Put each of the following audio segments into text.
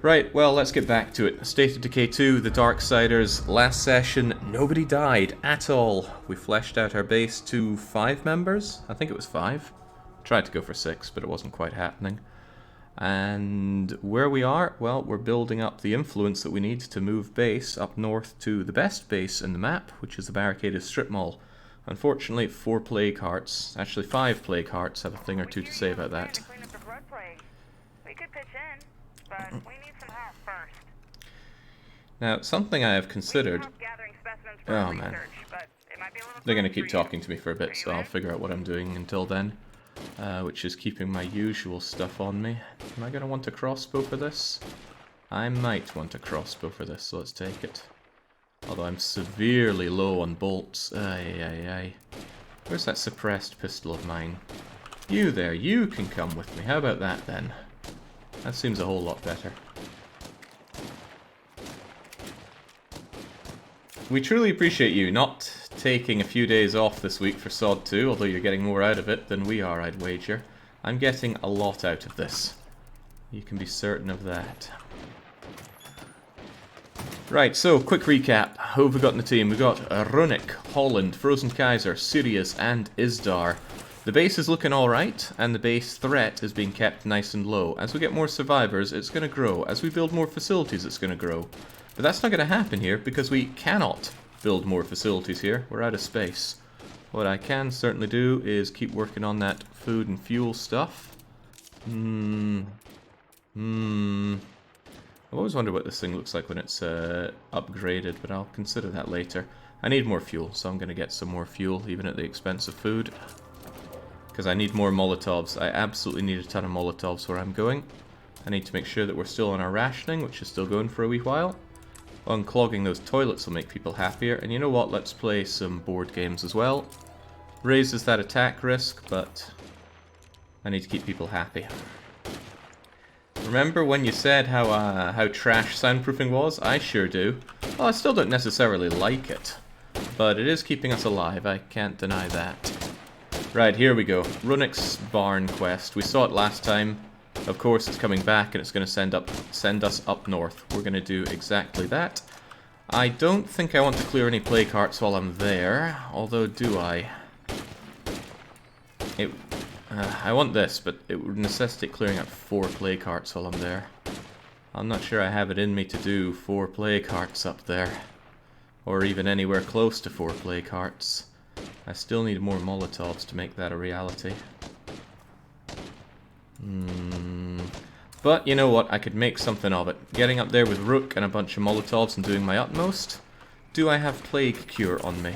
Right, well, let's get back to it. State of Decay 2, the Darksiders. Last session, nobody died at all. We fleshed out our base to 5 members? I think it was 5. Tried to go for 6, but it wasn't quite happening. And where we are, well, we're building up the influence that we need to move base up north to the best base in the map, which is the barricaded strip mall. Unfortunately, 4 plague hearts, actually 5 plague hearts, have a thing or two to say about that. We could pitch in, but we need some help first. Now, something I have considered... Oh man, they're going to keep talking to me for a bit, so I'll figure out what I'm doing until then. Which is keeping my usual stuff on me. Am I going to want a crossbow for this? I might want a crossbow for this, so let's take it. Although I'm severely low on bolts. Aye. Where's that suppressed pistol of mine? You there, you can come with me. How about that then? That seems a whole lot better. We truly appreciate you not taking a few days off this week for SoD2, although you're getting more out of it than we are, I'd wager. I'm getting a lot out of this. You can be certain of that. Right, so, quick recap. Who have we got in the team? We've got Runic, Holland, Frozen Kaiser, Sirius, and Isdar. The base is looking alright, and the base threat is being kept nice and low. As we get more survivors, it's going to grow. As we build more facilities, it's going to grow. But that's not going to happen here, because we cannot build more facilities here. We're out of space. What I can certainly do is keep working on that food and fuel stuff. I've always wondered what this thing looks like when it's upgraded, but I'll consider that later. I need more fuel, so I'm going to get some more fuel, even at the expense of food. Because I need more Molotovs. I absolutely need a ton of Molotovs where I'm going. I need to make sure that we're still on our rationing, which is still going for a wee while. Unclogging those toilets will make people happier. And you know what? Let's play some board games as well. Raises that attack risk, but I need to keep people happy. Remember when you said how trash soundproofing was? I sure do. Well, I still don't necessarily like it, but it is keeping us alive. I can't deny that. Right, here we go. Runic's Barn quest. We saw it last time. Of course, it's coming back, and it's going to send us up north. We're going to do exactly that. I don't think I want to clear any plague hearts while I'm there. Although, do I? I want this, but it would necessitate clearing out 4 plague hearts while I'm there. I'm not sure I have it in me to do 4 plague hearts up there. Or even anywhere close to 4 plague hearts. I still need more Molotovs to make that a reality. But you know what, I could make something of it. Getting up there with Rook and a bunch of Molotovs and doing my utmost. Do I have Plague Cure on me?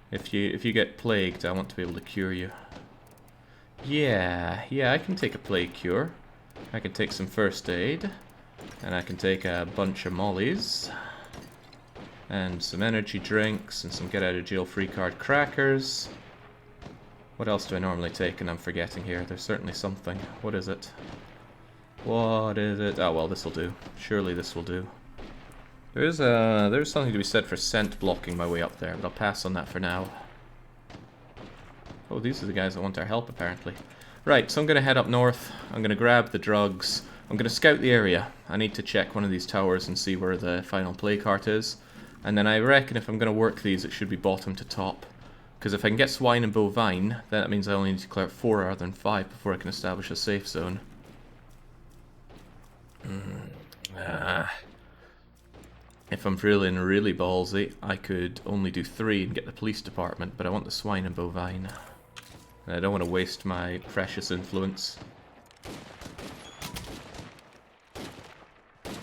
If you get plagued, I want to be able to cure you. Yeah, I can take a Plague Cure. I can take some First Aid. And I can take a bunch of mollies. And some energy drinks, and some get-out-of-jail-free card crackers. What else do I normally take and I'm forgetting here? There's certainly something. What is it? What is it? Oh, well, this will do. Surely this will do. There's something to be said for scent blocking my way up there, but I'll pass on that for now. Oh, these are the guys that want our help, apparently. Right, so I'm going to head up north. I'm going to grab the drugs. I'm going to scout the area. I need to check one of these towers and see where the final plague heart is. And then I reckon if I'm going to work these, it should be bottom to top. Because if I can get swine and bovine, then that means I only need to clear out 4 rather than 5 before I can establish a safe zone. If I'm feeling really ballsy, I could only do 3 and get the police department, but I want the swine and bovine. And I don't want to waste my precious influence.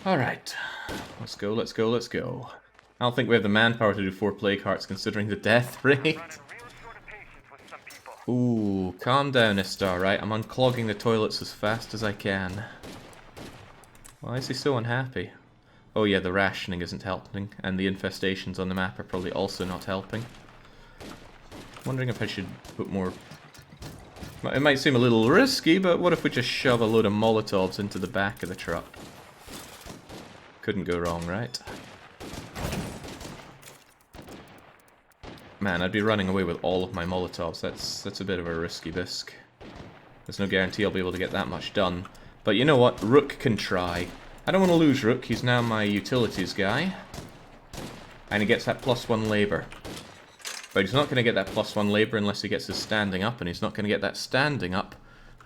Alright, let's go, let's go, let's go. I don't think we have the manpower to do 4 plague hearts considering the death rate. Ooh, calm down, Istar, right? I'm unclogging the toilets as fast as I can. Why is he so unhappy? Oh yeah, the rationing isn't helping, and the infestations on the map are probably also not helping. Wondering if I should put more... It might seem a little risky, but what if we just shove a load of Molotovs into the back of the truck? Couldn't go wrong, right? Man, I'd be running away with all of my Molotovs. That's a bit of a risky bisque. There's no guarantee I'll be able to get that much done. But you know what? Rook can try. I don't want to lose Rook. He's now my utilities guy. And he gets that +1 labor. But he's not going to get that +1 labor unless he gets his standing up. And he's not going to get that standing up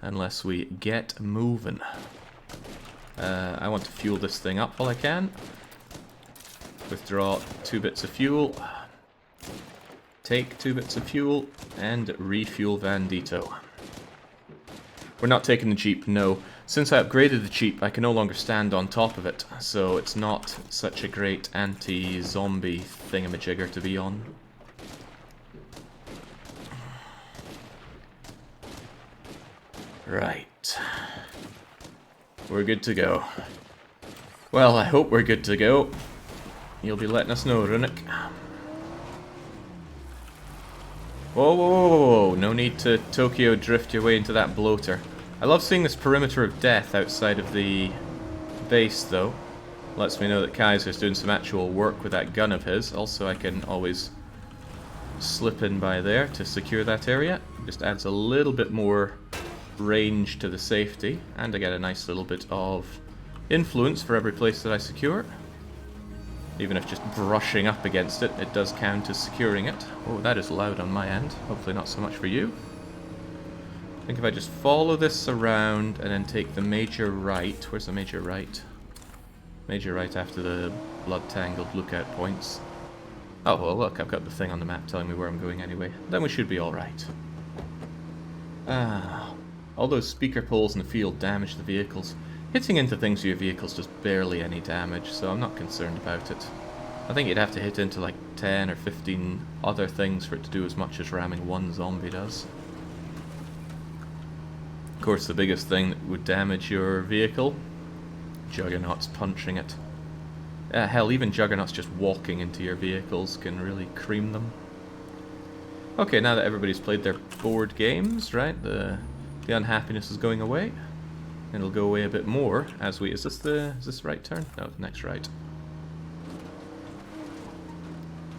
unless we get moving. I want to fuel this thing up while I can. Withdraw 2 bits of fuel. Take 2 bits of fuel. And refuel Vandito. We're not taking the Jeep, no. Since I upgraded the Jeep, I can no longer stand on top of it. So it's not such a great anti-zombie thingamajigger to be on. Right. We're good to go. Well, I hope we're good to go. You'll be letting us know, Runic. Whoa, whoa, whoa, whoa, no need to Tokyo drift your way into that bloater. I love seeing this perimeter of death outside of the base, though. Lets me know that Kaiser's doing some actual work with that gun of his. Also, I can always slip in by there to secure that area. Just adds a little bit more range to the safety, and I get a nice little bit of influence for every place that I secure. Even if just brushing up against it, it does count as securing it. Oh, that is loud on my end. Hopefully not so much for you. I think if I just follow this around and then take the major right... Where's the major right? Major right after the blood-tangled lookout points. Oh, well, look, I've got the thing on the map telling me where I'm going anyway. Then we should be alright. Ah... All those speaker poles in the field damage the vehicles. Hitting into things with your vehicles does barely any damage, so I'm not concerned about it. I think you'd have to hit into like 10 or 15 other things for it to do as much as ramming one zombie does. Of course, the biggest thing that would damage your vehicle, Juggernauts punching it. Hell, even Juggernauts just walking into your vehicles can really cream them. Okay, now that everybody's played their board games, right, the unhappiness is going away. And it'll go away a bit more as we... Is this the right turn? No, the next right.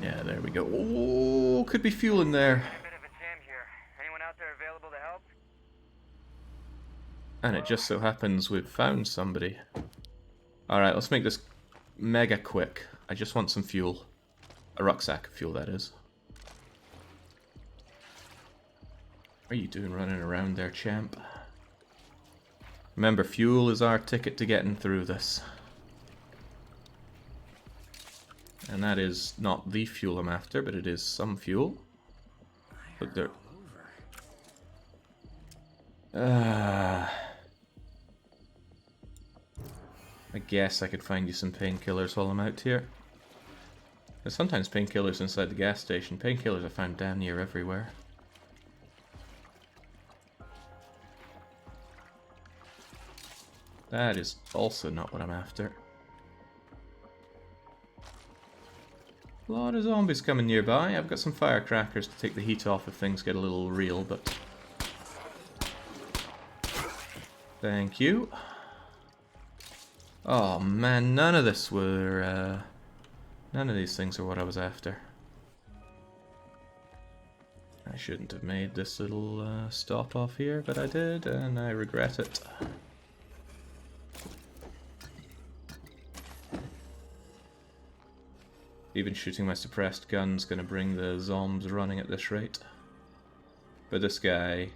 Yeah, there we go. Oh, could be fuel in there. A bit of a jam here. Anyone out there available to help? And it just so happens we've found somebody. Alright, let's make this mega quick. I just want some fuel. A rucksack of fuel, that is. What are you doing running around there, champ? Remember, fuel is our ticket to getting through this. And that is not the fuel I'm after, but it is some fuel. Look there. I guess I could find you some painkillers while I'm out here. There's sometimes painkillers inside the gas station. Painkillers are found down near everywhere. That is also not what I'm after. A lot of zombies coming nearby. I've got some firecrackers to take the heat off if things get a little real, but... Thank you. Oh man, none of this were... none of these things are what I was after. I shouldn't have made this little stop off here, but I did, and I regret it. Even shooting my suppressed gun's gonna bring the zombs running at this rate. But this guy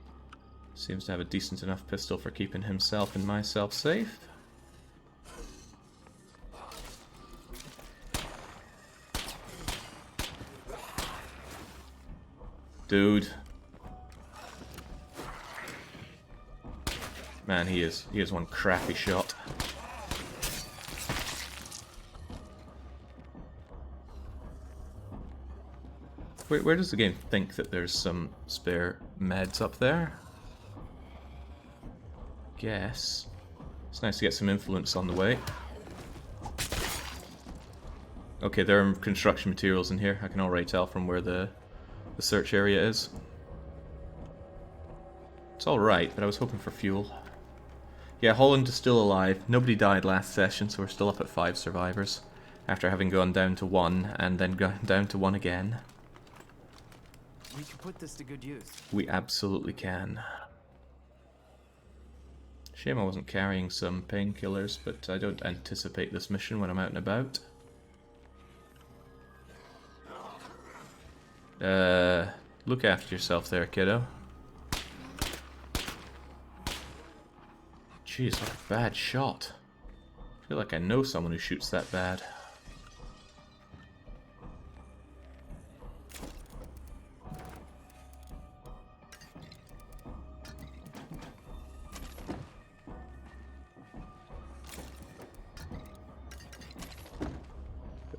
seems to have a decent enough pistol for keeping himself and myself safe. Dude. Man, he is one crappy shot. Where does the game think that there's some spare meds up there? Guess. It's nice to get some influence on the way. Okay, there are construction materials in here. I can already tell from where the search area is. It's alright, but I was hoping for fuel. Yeah, Holland is still alive. Nobody died last session, so we're still up at 5 survivors. After having gone down to 1, and then gone down to 1 again. We can put this to good use. We absolutely can. Shame I wasn't carrying some painkillers, but I don't anticipate this mission when I'm out and about. Look after yourself there, kiddo. Jeez, what a bad shot. I feel like I know someone who shoots that bad.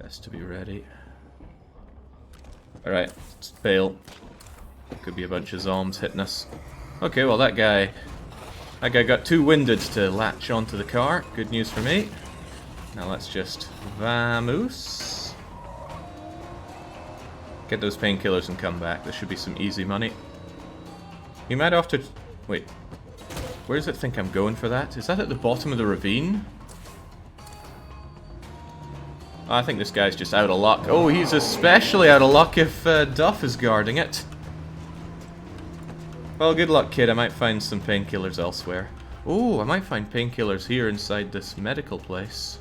Best to be ready. Alright, let's bail. Could be a bunch of zombies hitting us. Okay, well that guy got too winded to latch onto the car. Good news for me. Now let's just vamoose. Get those painkillers and come back. There should be some easy money. You might have to... Wait. Where does it think I'm going for that? Is that at the bottom of the ravine? I think this guy's just out of luck. Oh, he's especially out of luck if Duff is guarding it. Well, good luck, kid. I might find some painkillers elsewhere. Oh, I might find painkillers here inside this medical place.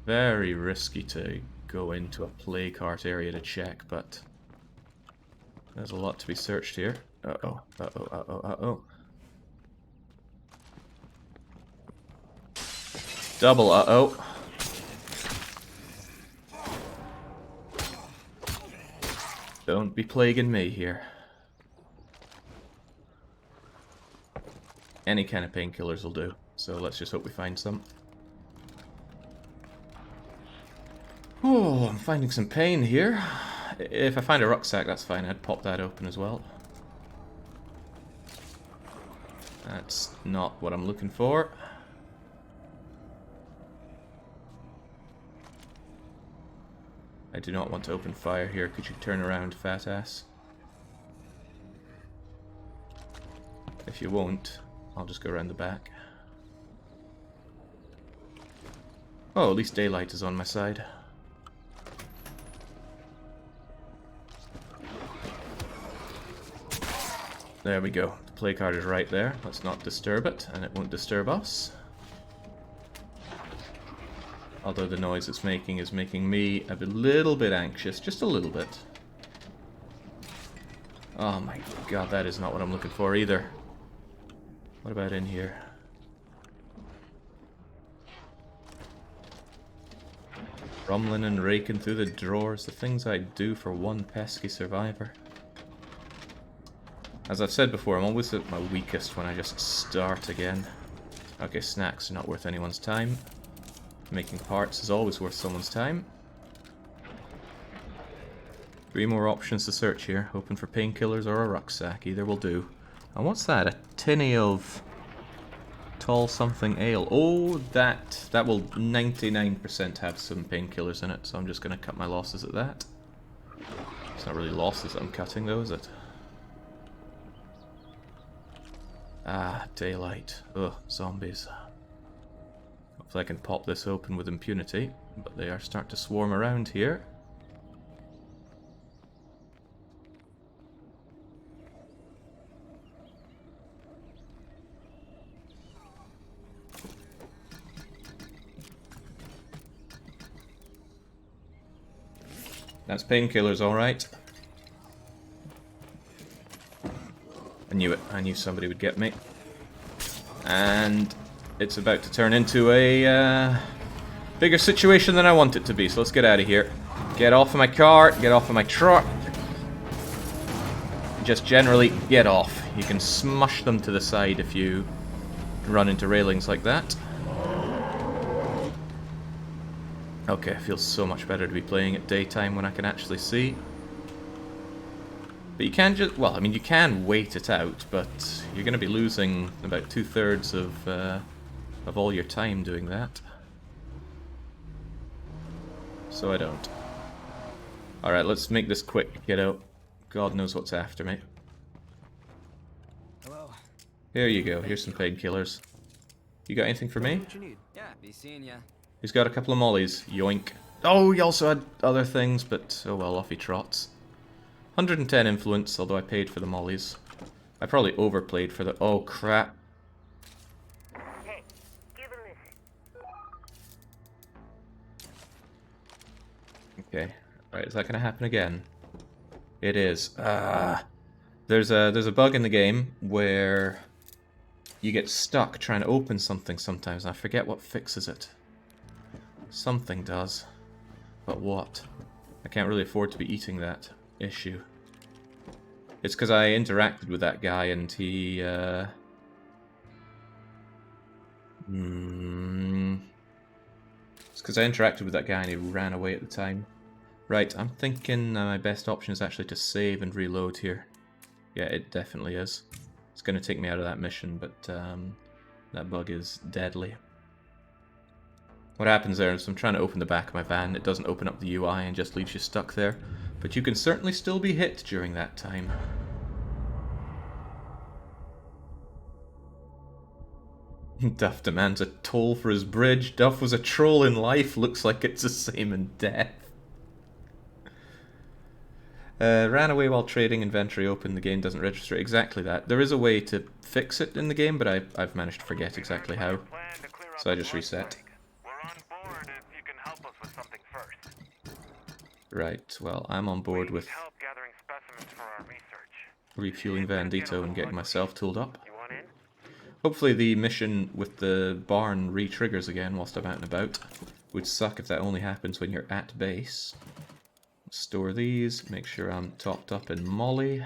Very risky to go into a plague heart area to check, but there's a lot to be searched here. Uh-oh, uh-oh, uh-oh, uh-oh. Double uh-oh. Don't be plaguing me here. Any kind of painkillers will do, so let's just hope we find some. Oh, I'm finding some pain here. If I find a rucksack, that's fine. I'd pop that open as well. That's not what I'm looking for. I do not want to open fire here. Could you turn around, fat ass? If you won't, I'll just go around the back. Oh, at least daylight is on my side. There we go. The play card is right there. Let's not disturb it, and it won't disturb us. Although the noise it's making is making me a little bit anxious. Just a little bit. Oh my god, that is not what I'm looking for either. What about in here? Rumbling and raking through the drawers. The things I do for one pesky survivor. As I've said before, I'm always at my weakest when I just start again. Okay, snacks are not worth anyone's time. Making parts is always worth someone's time. 3 more options to search here. Hoping for painkillers or a rucksack. Either will do. And what's that? A tinny of tall something ale. Oh, that will 99% have some painkillers in it. So I'm just going to cut my losses at that. It's not really losses I'm cutting though, is it? Ah, daylight. Ugh, zombies. Hopefully I can pop this open with impunity, but they are starting to swarm around here. That's painkillers, alright. I knew it. I knew somebody would get me. And it's about to turn into a bigger situation than I want it to be, so let's get out of here. Get off of my car, get off of my truck. Just generally get off. You can smush them to the side if you run into railings like that. Okay, it feels so much better to be playing at daytime when I can actually see. But you can just, well, I mean, you can wait it out, but you're going to be losing about 2/3 of all your time doing that. So I don't. Alright, let's make this quick, get out. God knows what's after me. Hello. Here you go, here's some painkillers. You got anything for me? What you need? Yeah, be seeing ya. He's got a couple of mollies. Yoink. Oh, he also had other things, but oh well, off he trots. 110 influence, although I paid for the mollies. I probably overplayed for the... Oh, crap. Hey, give a listen. Okay. Right, is that going to happen again? It is. There's a bug in the game where you get stuck trying to open something sometimes, and I forget what fixes it. Something does. But what? I can't really afford to be eating that issue. It's because I interacted with that guy and he... It's because I interacted with that guy and he ran away at the time. Right, I'm thinking my best option is actually to save and reload here. Yeah, it definitely is. It's going to take me out of that mission, but that bug is deadly. What happens there is I'm trying to open the back of my van, it doesn't open up the UI and just leaves you stuck there. But you can certainly still be hit during that time. Duff demands a toll for his bridge. Duff was a troll in life, looks like it's the same in death. Ran away while trading, inventory open, the game doesn't register. Exactly that. There is a way to fix it in the game, but I've managed to forget exactly how. So I just reset. We're on board if you can help us with something first. Right, well, I'm on board with Help gathering specimens for our research. refueling Vandito and getting myself tooled up. You want in? Hopefully the mission with the barn re-triggers again whilst I'm out and about. Would suck if that only happens when you're at base. Store these, make sure I'm topped up in molly.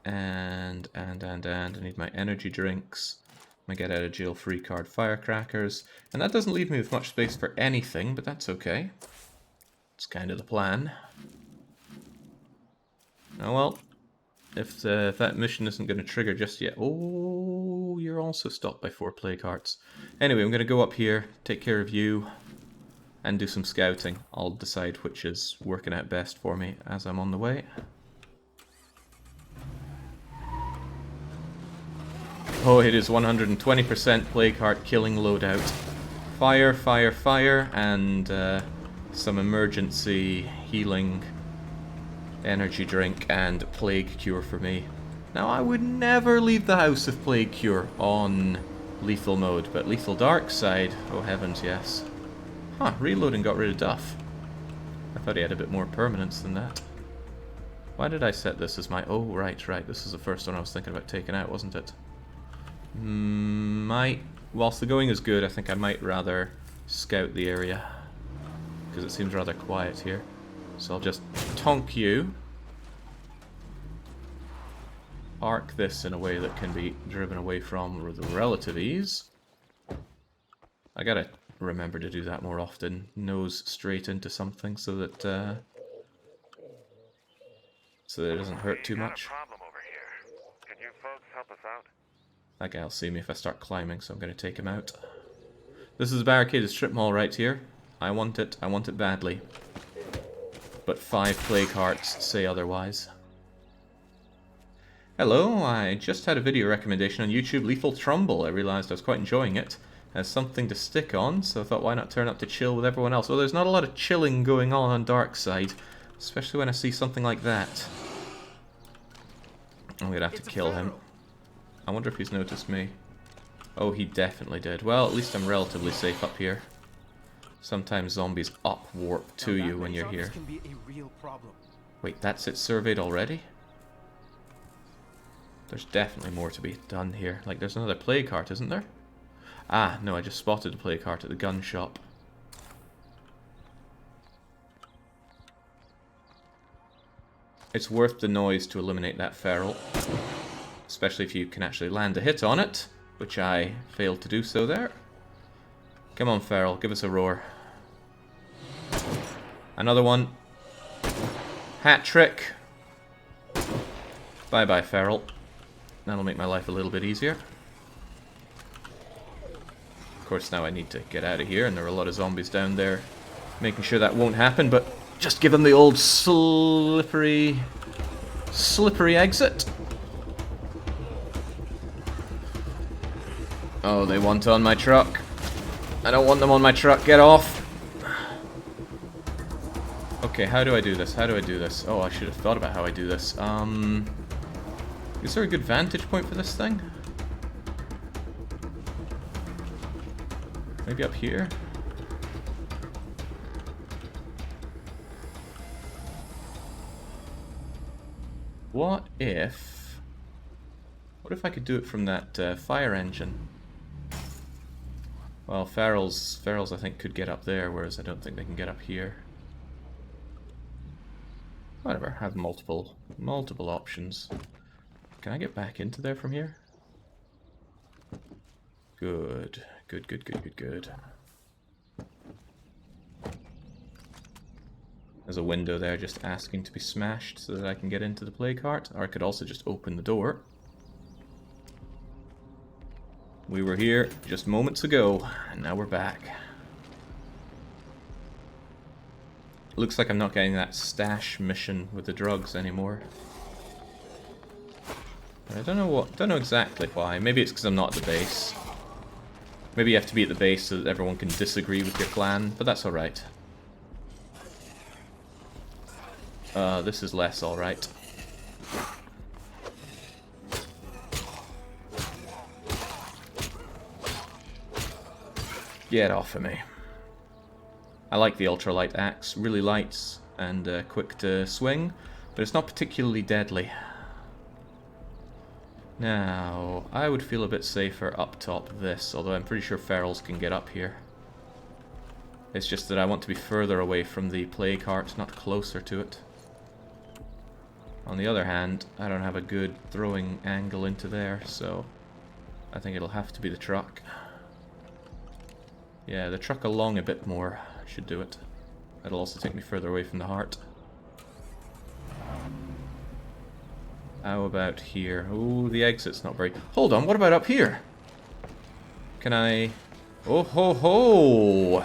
And I need my energy drinks. My get out of jail free card firecrackers. And that doesn't leave me with much space for anything, but that's okay. It's kind of the plan. Oh well. If that mission isn't going to trigger just yet... Oh, you're also stopped by 4 plague hearts. Anyway, I'm going to go up here, take care of you, and do some scouting. I'll decide which is working out best for me as I'm on the way. Oh, it is 120% plague heart killing loadout. Fire, fire, fire, and some emergency healing energy drink and plague cure for me. Now I would never leave the house of plague cure on lethal mode, but lethal Darkside, oh heavens yes. Huh, reloading got rid of Duff. I thought he had a bit more permanence than that. Why did I set this as my... Oh, right, this is the first one I was thinking about taking out, wasn't it? Whilst the going is good, I think I might rather scout the area, because it seems rather quiet here. So I'll just tonk you. Arc this in a way that can be driven away from with relative ease. I gotta remember to do that more often. Nose straight into something so that it doesn't hurt too much. Problem over here. Could you folks help us out? That guy'll see me if I start climbing, so I'm gonna take him out. This is a barricaded strip mall right here. I want it badly. But 5 plague hearts say otherwise. Hello, I just had a video recommendation on YouTube, Lethal Trumbull. I realised I was quite enjoying it. As something to stick on, so I thought why not turn up to chill with everyone else. Well, there's not a lot of chilling going on Darkside, especially when I see something like that. I'm gonna have to kill him. I wonder if he's noticed me. Oh, he definitely did. Well, at least I'm relatively safe up here. Sometimes zombies up-warp to you when you're here. Can be a real problem. Wait, that's it surveyed already? There's definitely more to be done here. Like, there's another plague heart, isn't there? Ah, no, I just spotted a plague heart at the gun shop. It's worth the noise to eliminate that feral. Especially if you can actually land a hit on it, which I failed to do so there. Come on, feral, give us a roar. Another one. Hat trick. Bye-bye, feral. That'll make my life a little bit easier. Of course, now I need to get out of here, and there are a lot of zombies down there. Making sure that won't happen, but just give them the old slippery exit. Oh, they want on my truck. I don't want them on my truck. Get off. Okay, how do I do this? How do I do this? Oh, I should have thought about how I do this. Is there a good vantage point for this thing? Maybe up here? What if I could do it from that fire engine? Well, Ferals I think could get up there, whereas I don't think they can get up here. Whatever, have multiple options. Can I get back into there from here? Good. There's a window there just asking to be smashed so that I can get into the play cart, or I could also just open the door. We were here just moments ago, and now we're back. Looks like I'm not getting that stash mission with the drugs anymore. But I don't know exactly why. Maybe it's because I'm not at the base. Maybe you have to be at the base so that everyone can disagree with your plan, but that's alright. This is less alright. Get off of me. I like the ultralight axe, really light and quick to swing, but it's not particularly deadly. Now, I would feel a bit safer up top this, although I'm pretty sure ferals can get up here. It's just that I want to be further away from the play cart, not closer to it. On the other hand, I don't have a good throwing angle into there, so I think it'll have to be the truck. Yeah, the truck along a bit more should do it. That'll also take me further away from the heart. How about here? Oh, the exit's not very... Hold on, what about up here? Can I... Oh ho ho!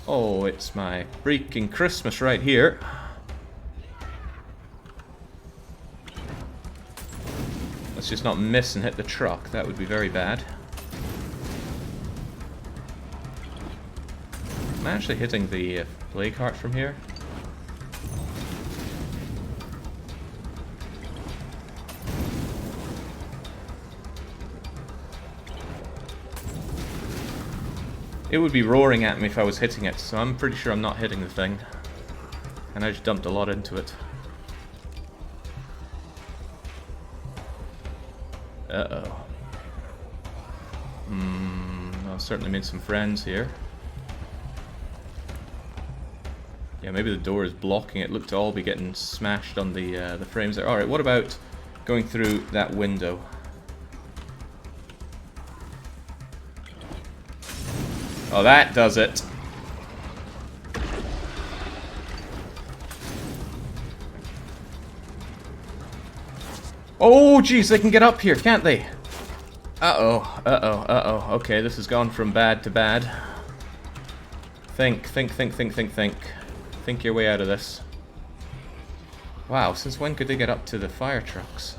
Oh, it's my freaking Christmas right here. Let's just not miss and hit the truck. That would be very bad. I'm actually hitting the play cart from here. It would be roaring at me if I was hitting it, so I'm pretty sure I'm not hitting the thing. And I just dumped a lot into it. Uh-oh. I've certainly made some friends here. Yeah, maybe the door is blocking it. Look to all be getting smashed on the frames there. Alright, what about going through that window? Oh, that does it. Oh, geez, they can get up here, can't they? Uh-oh. Okay, this has gone from bad to bad. Think. Think your way out of this. Wow, since when could they get up to the fire trucks?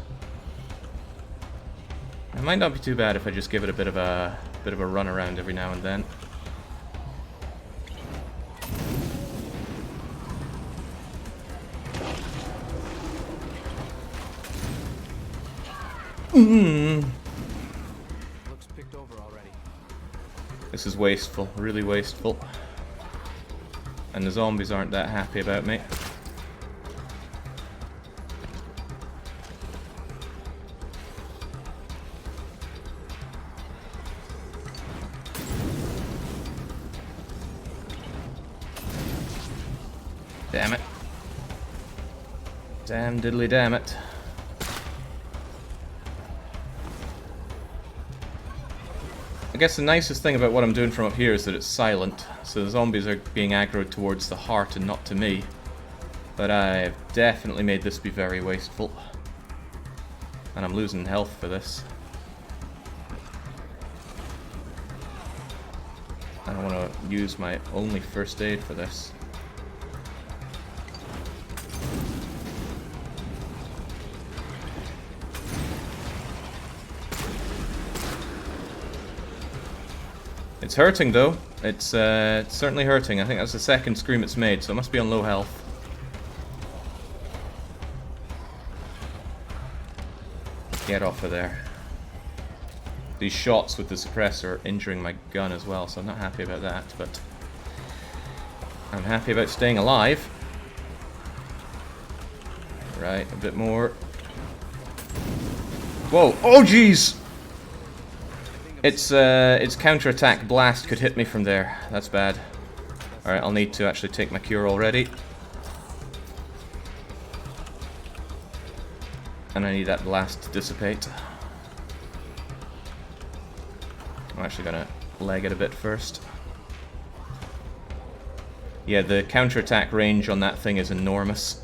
It might not be too bad if I just give it a bit of a run around every now and then. Looks picked over already. This is wasteful, really wasteful. And the zombies aren't that happy about me. Damn it. Damn diddly damn it. I guess the nicest thing about what I'm doing from up here is that it's silent, so the zombies are being aggroed towards the heart and not to me. But I've definitely made this be very wasteful. And I'm losing health for this. I don't want to use my only first aid for this. It's hurting though. It's certainly hurting. I think that's the second scream it's made, so it must be on low health. Get off of there. These shots with the suppressor are injuring my gun as well, so I'm not happy about that, but I'm happy about staying alive. Right, a bit more. Whoa! Oh jeez! Its counterattack blast could hit me from there. That's bad. Alright, I'll need to actually take my cure already. And I need that blast to dissipate. I'm actually gonna leg it a bit first. Yeah, the counterattack range on that thing is enormous.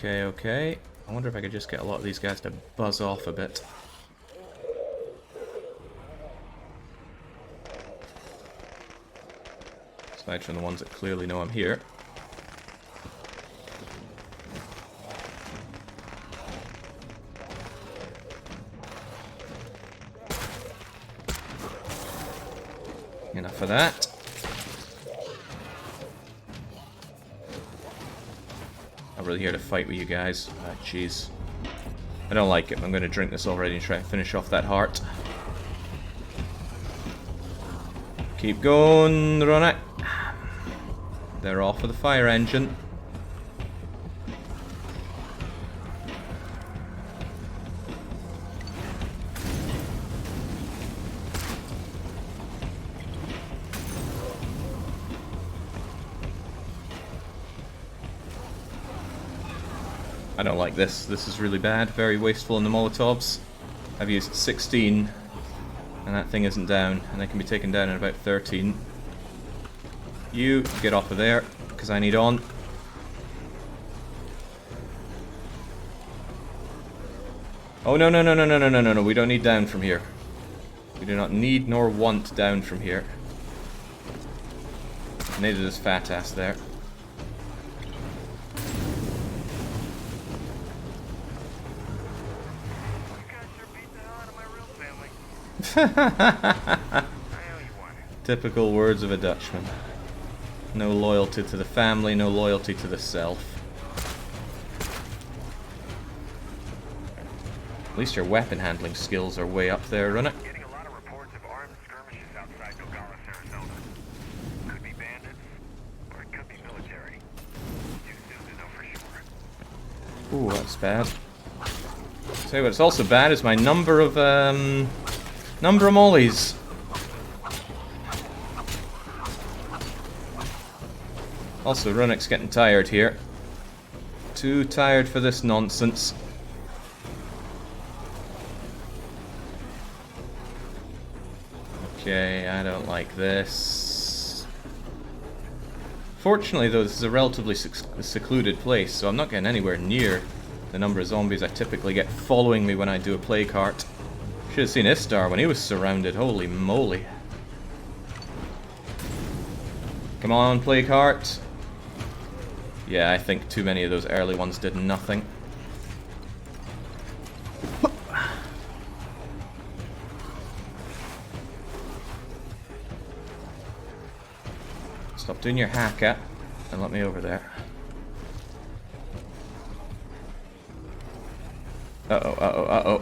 Okay. I wonder if I could just get a lot of these guys to buzz off a bit. Aside from the ones that clearly know I'm here. Enough of that. I'm really here to fight with you guys. Ah, jeez. I don't like it. I'm going to drink this already and try and finish off that heart. Keep going, run it. They're off with the fire engine. I don't like this. This is really bad. Very wasteful in the Molotovs. I've used 16, and that thing isn't down, and they can be taken down in about 13. You get off of there, because I need on. Oh no. We don't need down from here. We do not need nor want down from here. Neither does fat ass there. Typical words of a Dutchman. No loyalty to the family, no loyalty to the self. At least your weapon handling skills are way up there, run it. Getting a lot of reports of armed skirmishes outside Nogales, Arizona. Could be bandits, or it could be military. Too soon to know for sure. Ooh, that's bad. Tell you what's also bad is my number of mollies. Also, Runnick's getting tired here. Too tired for this nonsense. Okay, I don't like this. Fortunately though, this is a relatively secluded place, so I'm not getting anywhere near the number of zombies I typically get following me when I do a play cart. Should have seen Istar when he was surrounded, holy moly. Come on, play cart. Yeah, I think too many of those early ones did nothing. Stop doing your hacker and let me over there. Uh-oh.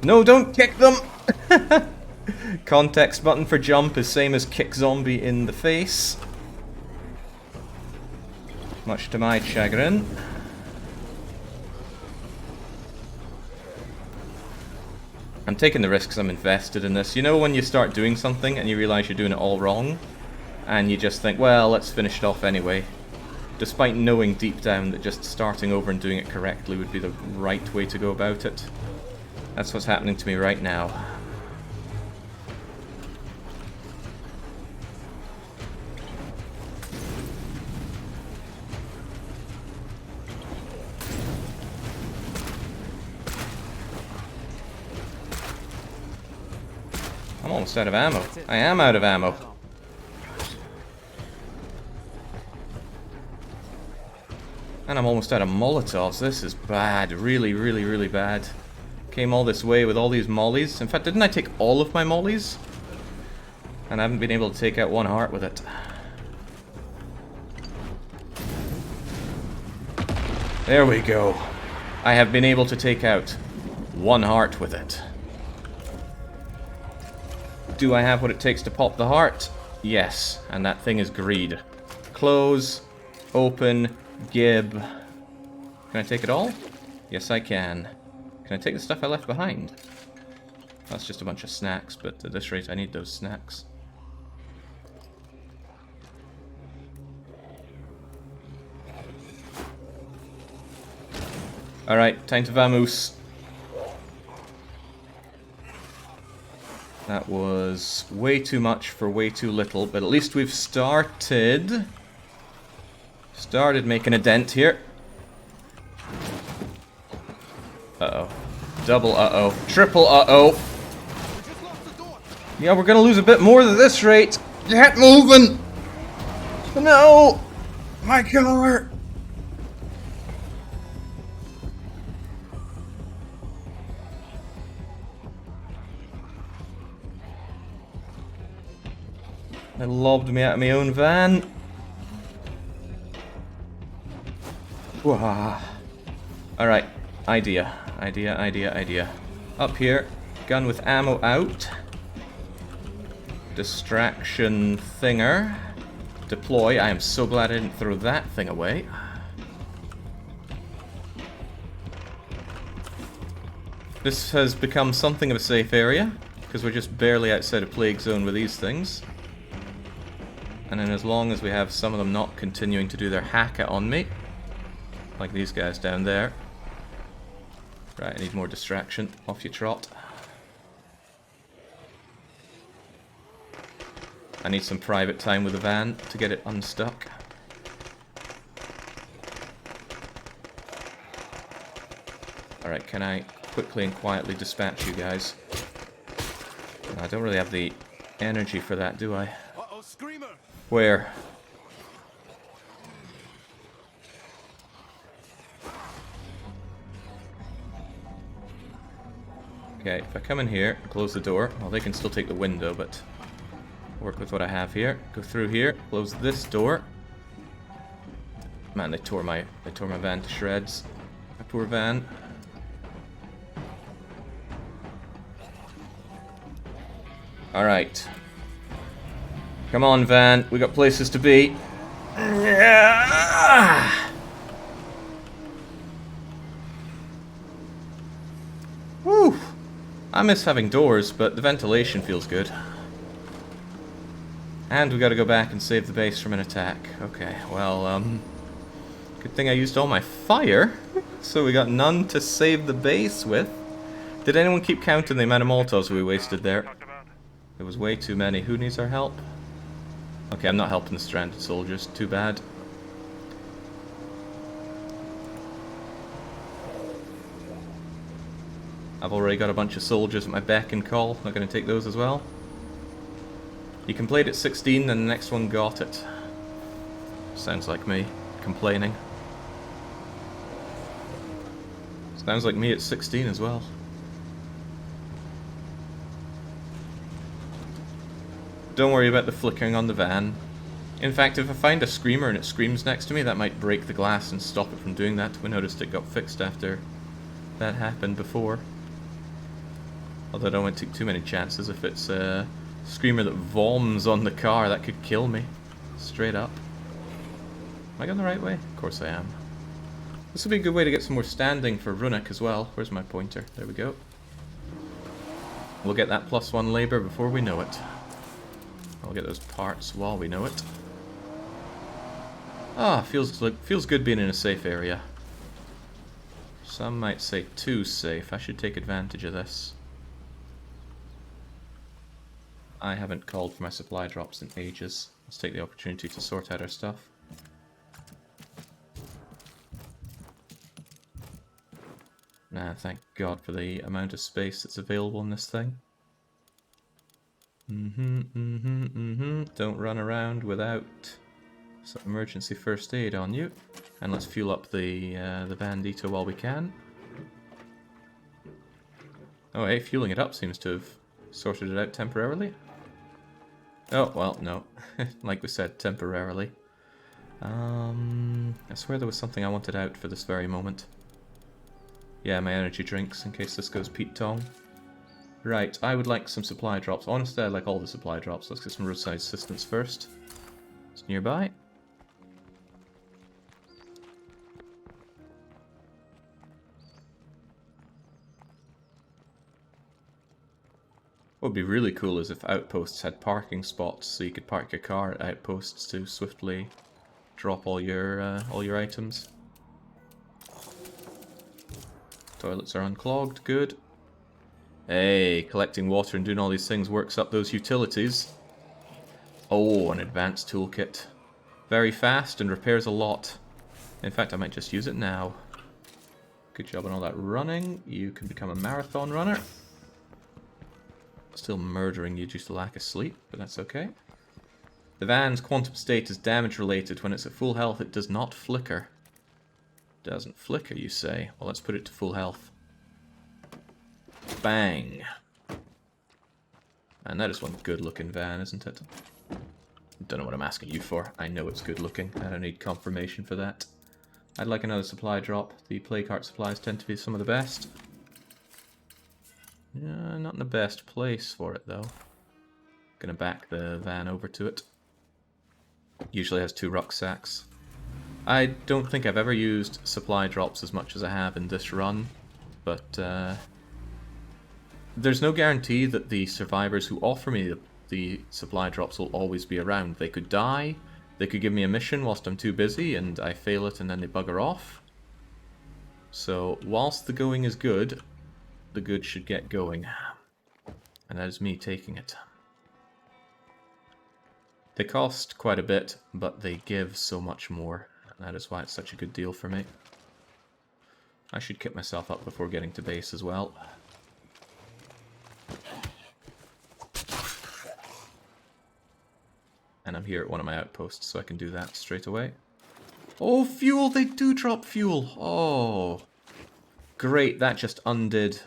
No, don't kick them! Context button for jump is same as kick zombie in the face. Much to my chagrin. I'm taking the risk because I'm invested in this. You know when you start doing something and you realise you're doing it all wrong? And you just think, well, let's finish it off anyway. Despite knowing deep down that just starting over and doing it correctly would be the right way to go about it. That's what's happening to me right now. I'm almost out of ammo. I am out of ammo. And I'm almost out of Molotovs. This is bad. Really, really, really bad. Came all this way with all these mollies. In fact, didn't I take all of my mollies? And I haven't been able to take out one heart with it. There we go. I have been able to take out one heart with it. Do I have what it takes to pop the heart? Yes, and that thing is greed. Close, open, gib. Can I take it all? Yes, I can. Can I take the stuff I left behind? That's just a bunch of snacks, but at this rate I need those snacks. Alright, time to vamoose. That was way too much for way too little, but at least we've started making a dent here. Uh-oh. Double uh-oh. Triple uh-oh. Yeah, we're gonna lose a bit more at this rate. Get moving! No! My car! They lobbed me out of my own van. Wah. Alright, idea. Up here, gun with ammo out. Distraction thinger. Deploy. I am so glad I didn't throw that thing away. This has become something of a safe area, because we're just barely outside a plague zone with these things. And then as long as we have some of them not continuing to do their hacker on me, like these guys down there. Right, I need more distraction. Off you trot. I need some private time with the van to get it unstuck. Alright, can I quickly and quietly dispatch you guys? I don't really have the energy for that, do I? Uh-oh, screamer! Where? Okay, if I come in here, close the door, well they can still take the window, but work with what I have here. Go through here, close this door. Man, they tore my van to shreds. My poor van. Alright. Come on, van. We got places to be. Yeah. Woo. I miss having doors, but the ventilation feels good. And we gotta go back and save the base from an attack. Okay, well, good thing I used all my fire, so we got none to save the base with. Did anyone keep counting the amount of Molotovs we wasted there? It was way too many. Who needs our help? Okay, I'm not helping the stranded soldiers. Too bad. I've already got a bunch of soldiers at my beck and call. Not going to take those as well. You complained at 16 and the next one got it. Sounds like me complaining. Sounds like me at 16 as well. Don't worry about the flickering on the van. In fact, if I find a screamer and it screams next to me, that might break the glass and stop it from doing that. We noticed it got fixed after that happened before. Although I don't want to take too many chances. If it's a screamer that voms on the car, that could kill me. Straight up. Am I going the right way? Of course I am. This would be a good way to get some more standing for Runuk as well. Where's my pointer? There we go. We'll get that +1 labor before we know it. I'll get those parts while we know it. Ah, feels good being in a safe area. Some might say too safe. I should take advantage of this. I haven't called for my supply drops in ages. Let's take the opportunity to sort out our stuff. Nah, thank God for the amount of space that's available in this thing. Don't run around without So emergency first aid on you. And let's fuel up the Bandito while we can. Oh, hey, fueling it up seems to have sorted it out temporarily. Oh, well, no. Like we said, temporarily. I swear there was something I wanted out for this very moment. Yeah, my energy drinks, in case this goes Pete Tong. Right, I would like some supply drops. Honestly, I like all the supply drops. Let's get some roadside assistance first. It's nearby. What would be really cool is if outposts had parking spots, so you could park your car at outposts to swiftly drop all your items. Toilets are unclogged, good. Hey, collecting water and doing all these things works up those utilities. Oh, an advanced toolkit. Very fast and repairs a lot. In fact, I might just use it now. Good job on all that running. You can become a marathon runner. Still murdering you due to lack of sleep, but that's okay. The van's quantum state is damage related. When it's at full health, it does not flicker. Doesn't flicker, you say? Well, let's put it to full health. Bang. And that is one good looking van, isn't it? Don't know what I'm asking you for. I know it's good looking. I don't need confirmation for that. I'd like another supply drop. The play cart supplies tend to be some of the best. Yeah, not in the best place for it though. Gonna back the van over to it. Usually has 2 rucksacks. I don't think I've ever used supply drops as much as I have in this run, but there's no guarantee that the survivors who offer me the supply drops will always be around. They could die, they could give me a mission whilst I'm too busy and I fail it and then they bugger off. So whilst the going is good, the good should get going. And that is me taking it. They cost quite a bit, but they give so much more. And that is why it's such a good deal for me. I should kit myself up before getting to base as well. And I'm here at one of my outposts, so I can do that straight away. Oh, fuel! They do drop fuel! Oh, great! That just undid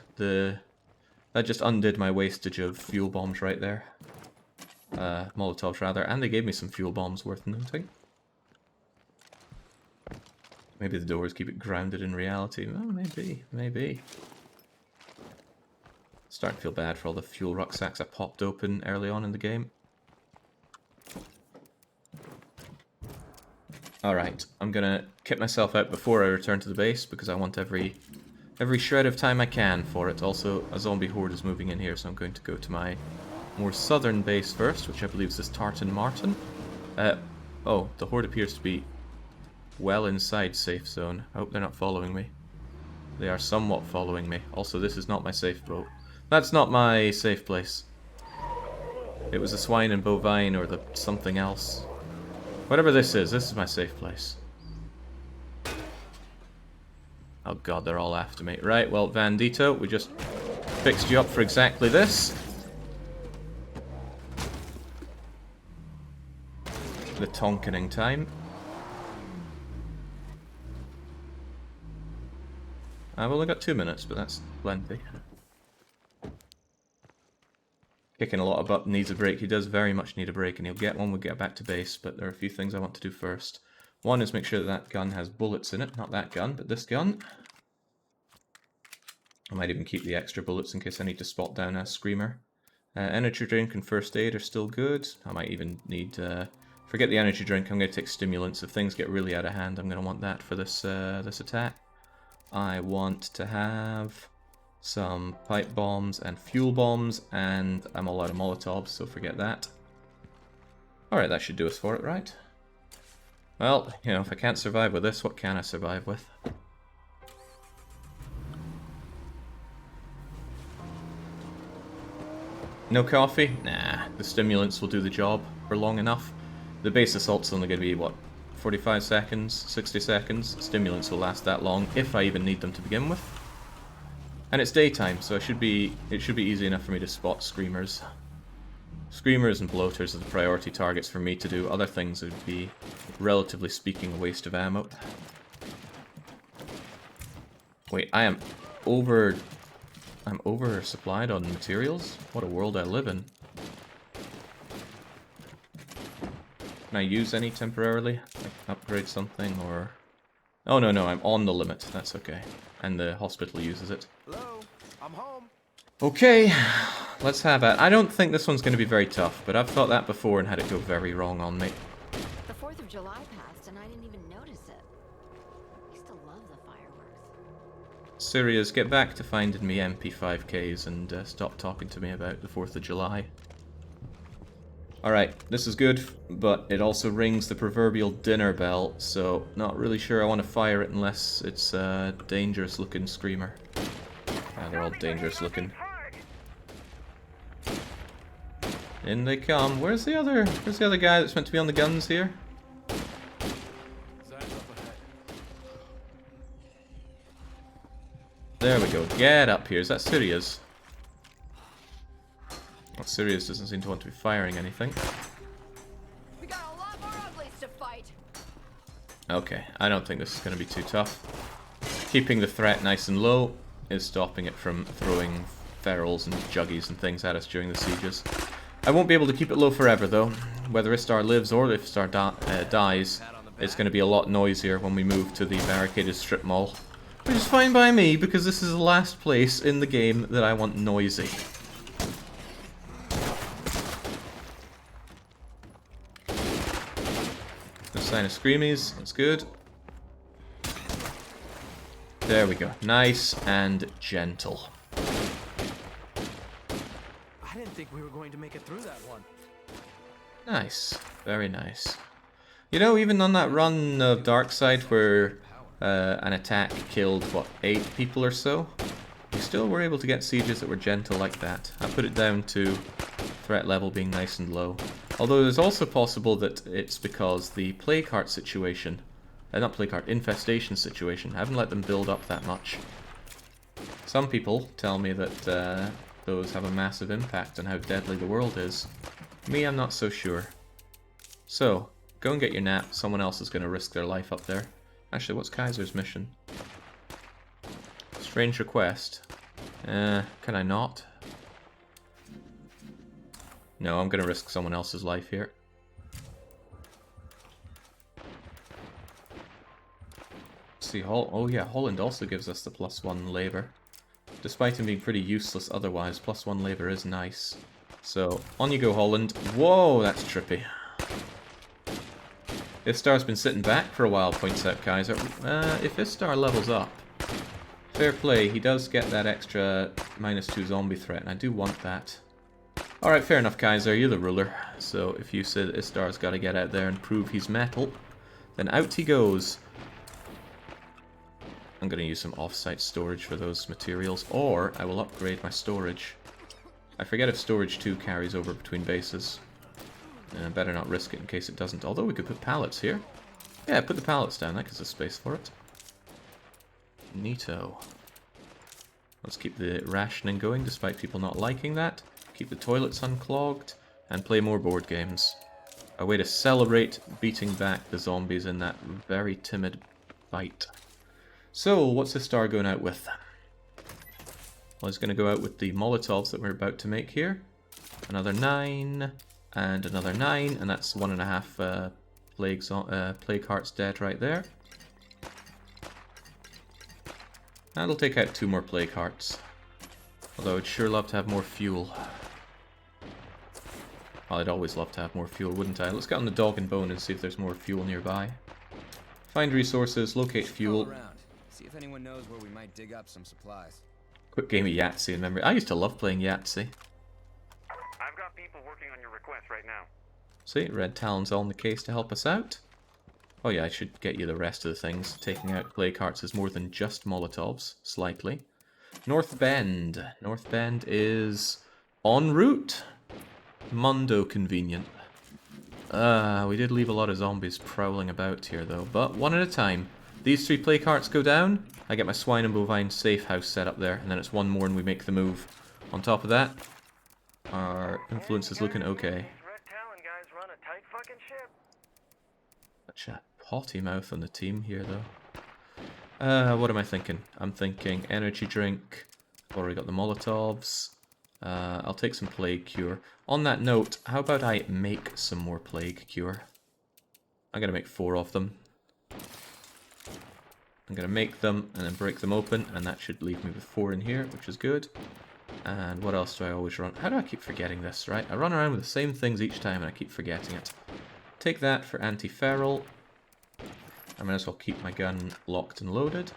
my wastage of fuel bombs right there. Molotovs rather, and they gave me some fuel bombs worth noting. Maybe the doors keep it grounded in reality. Oh, maybe, maybe. Starting to feel bad for all the fuel rucksacks I popped open early on in the game. Alright, I'm gonna kit myself out before I return to the base because I want every shred of time I can for it. Also, a zombie horde is moving in here, so I'm going to go to my more southern base first, which I believe is this Tartan Martin. Oh, the horde appears to be well inside safe zone. I hope they're not following me. They are somewhat following me. Also, this is not my safe boat. That's not my safe place. It was the swine and bovine or the something else. Whatever this is my safe place. Oh god, they're all after me. Right, well, Bandito, we just fixed you up for exactly this. The tonkening time. I've only got 2 minutes, but that's plenty. Kicking a lot of butt, needs a break. He does very much need a break, and he'll get one when we get back to base, but there are a few things I want to do first. One is make sure that that gun has bullets in it. Not that gun, but this gun. I might even keep the extra bullets in case I need to spot down a screamer. Energy drink and first aid are still good. I might even need... forget the energy drink, I'm going to take stimulants. If things get really out of hand, I'm going to want that for this, this attack. I want to have some pipe bombs and fuel bombs, and I'm all out of Molotovs, so forget that. Alright, that should do us for it, right? Well, you know, if I can't survive with this, what can I survive with? No coffee? Nah, the stimulants will do the job for long enough. The base assault's only going to be, what, 45 seconds, 60 seconds? Stimulants will last that long, if I even need them to begin with. And it's daytime, so it should be easy enough for me to spot screamers. Screamers and bloaters are the priority targets for me to do. Other things would be, relatively speaking, a waste of ammo. Wait, I'm oversupplied on materials? What a world I live in. Can I use any temporarily? Like upgrade something or... Oh no, I'm on the limit. That's okay. And the hospital uses it. Hello, I'm home. Okay, let's have it. I don't think this one's going to be very tough, but I've thought that before and had it go very wrong on me. The 4th of July passed and I didn't even notice it. I used to love the fireworks. Sirius, get back to finding me MP5Ks and stop talking to me about the 4th of July. Alright, this is good, but it also rings the proverbial dinner bell, so not really sure I want to fire it unless it's a dangerous looking screamer. Yeah, they're all dangerous looking. In they come. Where's the other guy that's meant to be on the guns here? There we go. Get up here. Is that Sirius? Well, Sirius doesn't seem to want to be firing anything. We got a lot more uglies to fight. Okay, I don't think this is going to be too tough. Keeping the threat nice and low is stopping it from throwing ferals and juggies and things at us during the sieges. I won't be able to keep it low forever though. Whether Istar lives or if Istar dies, it's going to be a lot noisier when we move to the barricaded strip mall. Which is fine by me, because this is the last place in the game that I want noisy. No sign of screamies, that's good. There we go. Nice and gentle. I didn't think we were going to make it through that one. Nice. Very nice. You know, even on that run of Darkside where an attack killed, what, 8 people or so? We still were able to get sieges that were gentle like that. I put it down to threat level being nice and low. Although there's also possible that it's because the plague heart situation, not plague heart, infestation situation, I haven't let them build up that much. Some people tell me that those have a massive impact on how deadly the world is. Me, I'm not so sure. So, go and get your nap. Someone else is going to risk their life up there. Actually, what's Kaiser's mission? Strange request. Can I not? No, I'm going to risk someone else's life here. Let's see, oh yeah, Holland also gives us the +1 labor. Despite him being pretty useless otherwise, +1 labor is nice. So, on you go, Holland. Whoa, that's trippy. Istar's been sitting back for a while, points out Kaiser. If Istar levels up, fair play, he does get that extra -2 zombie threat, and I do want that. Alright, fair enough, Kaiser, you're the ruler. So if you say that Istar's got to get out there and prove he's metal, then out he goes. I'm going to use some off-site storage for those materials, or I will upgrade my storage. I forget if storage 2 carries over between bases. Better not risk it in case it doesn't. Although we could put pallets here. Yeah, put the pallets down. That gives us space for it. Neato. Let's keep the rationing going despite people not liking that. Keep the toilets unclogged. And play more board games. A way to celebrate beating back the zombies in that very timid fight. So, what's this star going out with? Well, he's going to go out with the Molotovs that we're about to make here. Another 9... and another 9, and that's 1.5 plague hearts dead right there. And it'll take out 2 more plague hearts. Although I'd sure love to have more fuel. Well, I'd always love to have more fuel, wouldn't I? Let's get on the dog and bone and see if there's more fuel nearby. Find resources, locate fuel. See if anyone knows where we might dig up some supplies. Quick game of Yahtzee in memory. I used to love playing Yahtzee. I've got people working on your request right now. See, Red Talon's all in the case to help us out. Oh yeah, I should get you the rest of the things. Taking out plague hearts is more than just Molotovs, slightly. North Bend. North Bend is en route. Mundo convenient. We did leave a lot of zombies prowling about here though, but one at a time. These 3 plague hearts go down, I get my swine and bovine safe house set up there, and then it's one more and we make the move. On top of that, Our influence is looking okay. These Red Talon guys run a tight fucking ship. Such a potty mouth on the team here, though. What am I thinking? I'm thinking energy drink. I've already got the Molotovs. I'll take some plague cure. On that note, how about I make some more plague cure? I'm gonna make 4 of them. I'm gonna make them and then break them open, and that should leave me with 4 in here, which is good. And what else do I always run? How do I keep forgetting this, right? I run around with the same things each time and I keep forgetting it. Take that for anti-feral. I might as well keep my gun locked and loaded.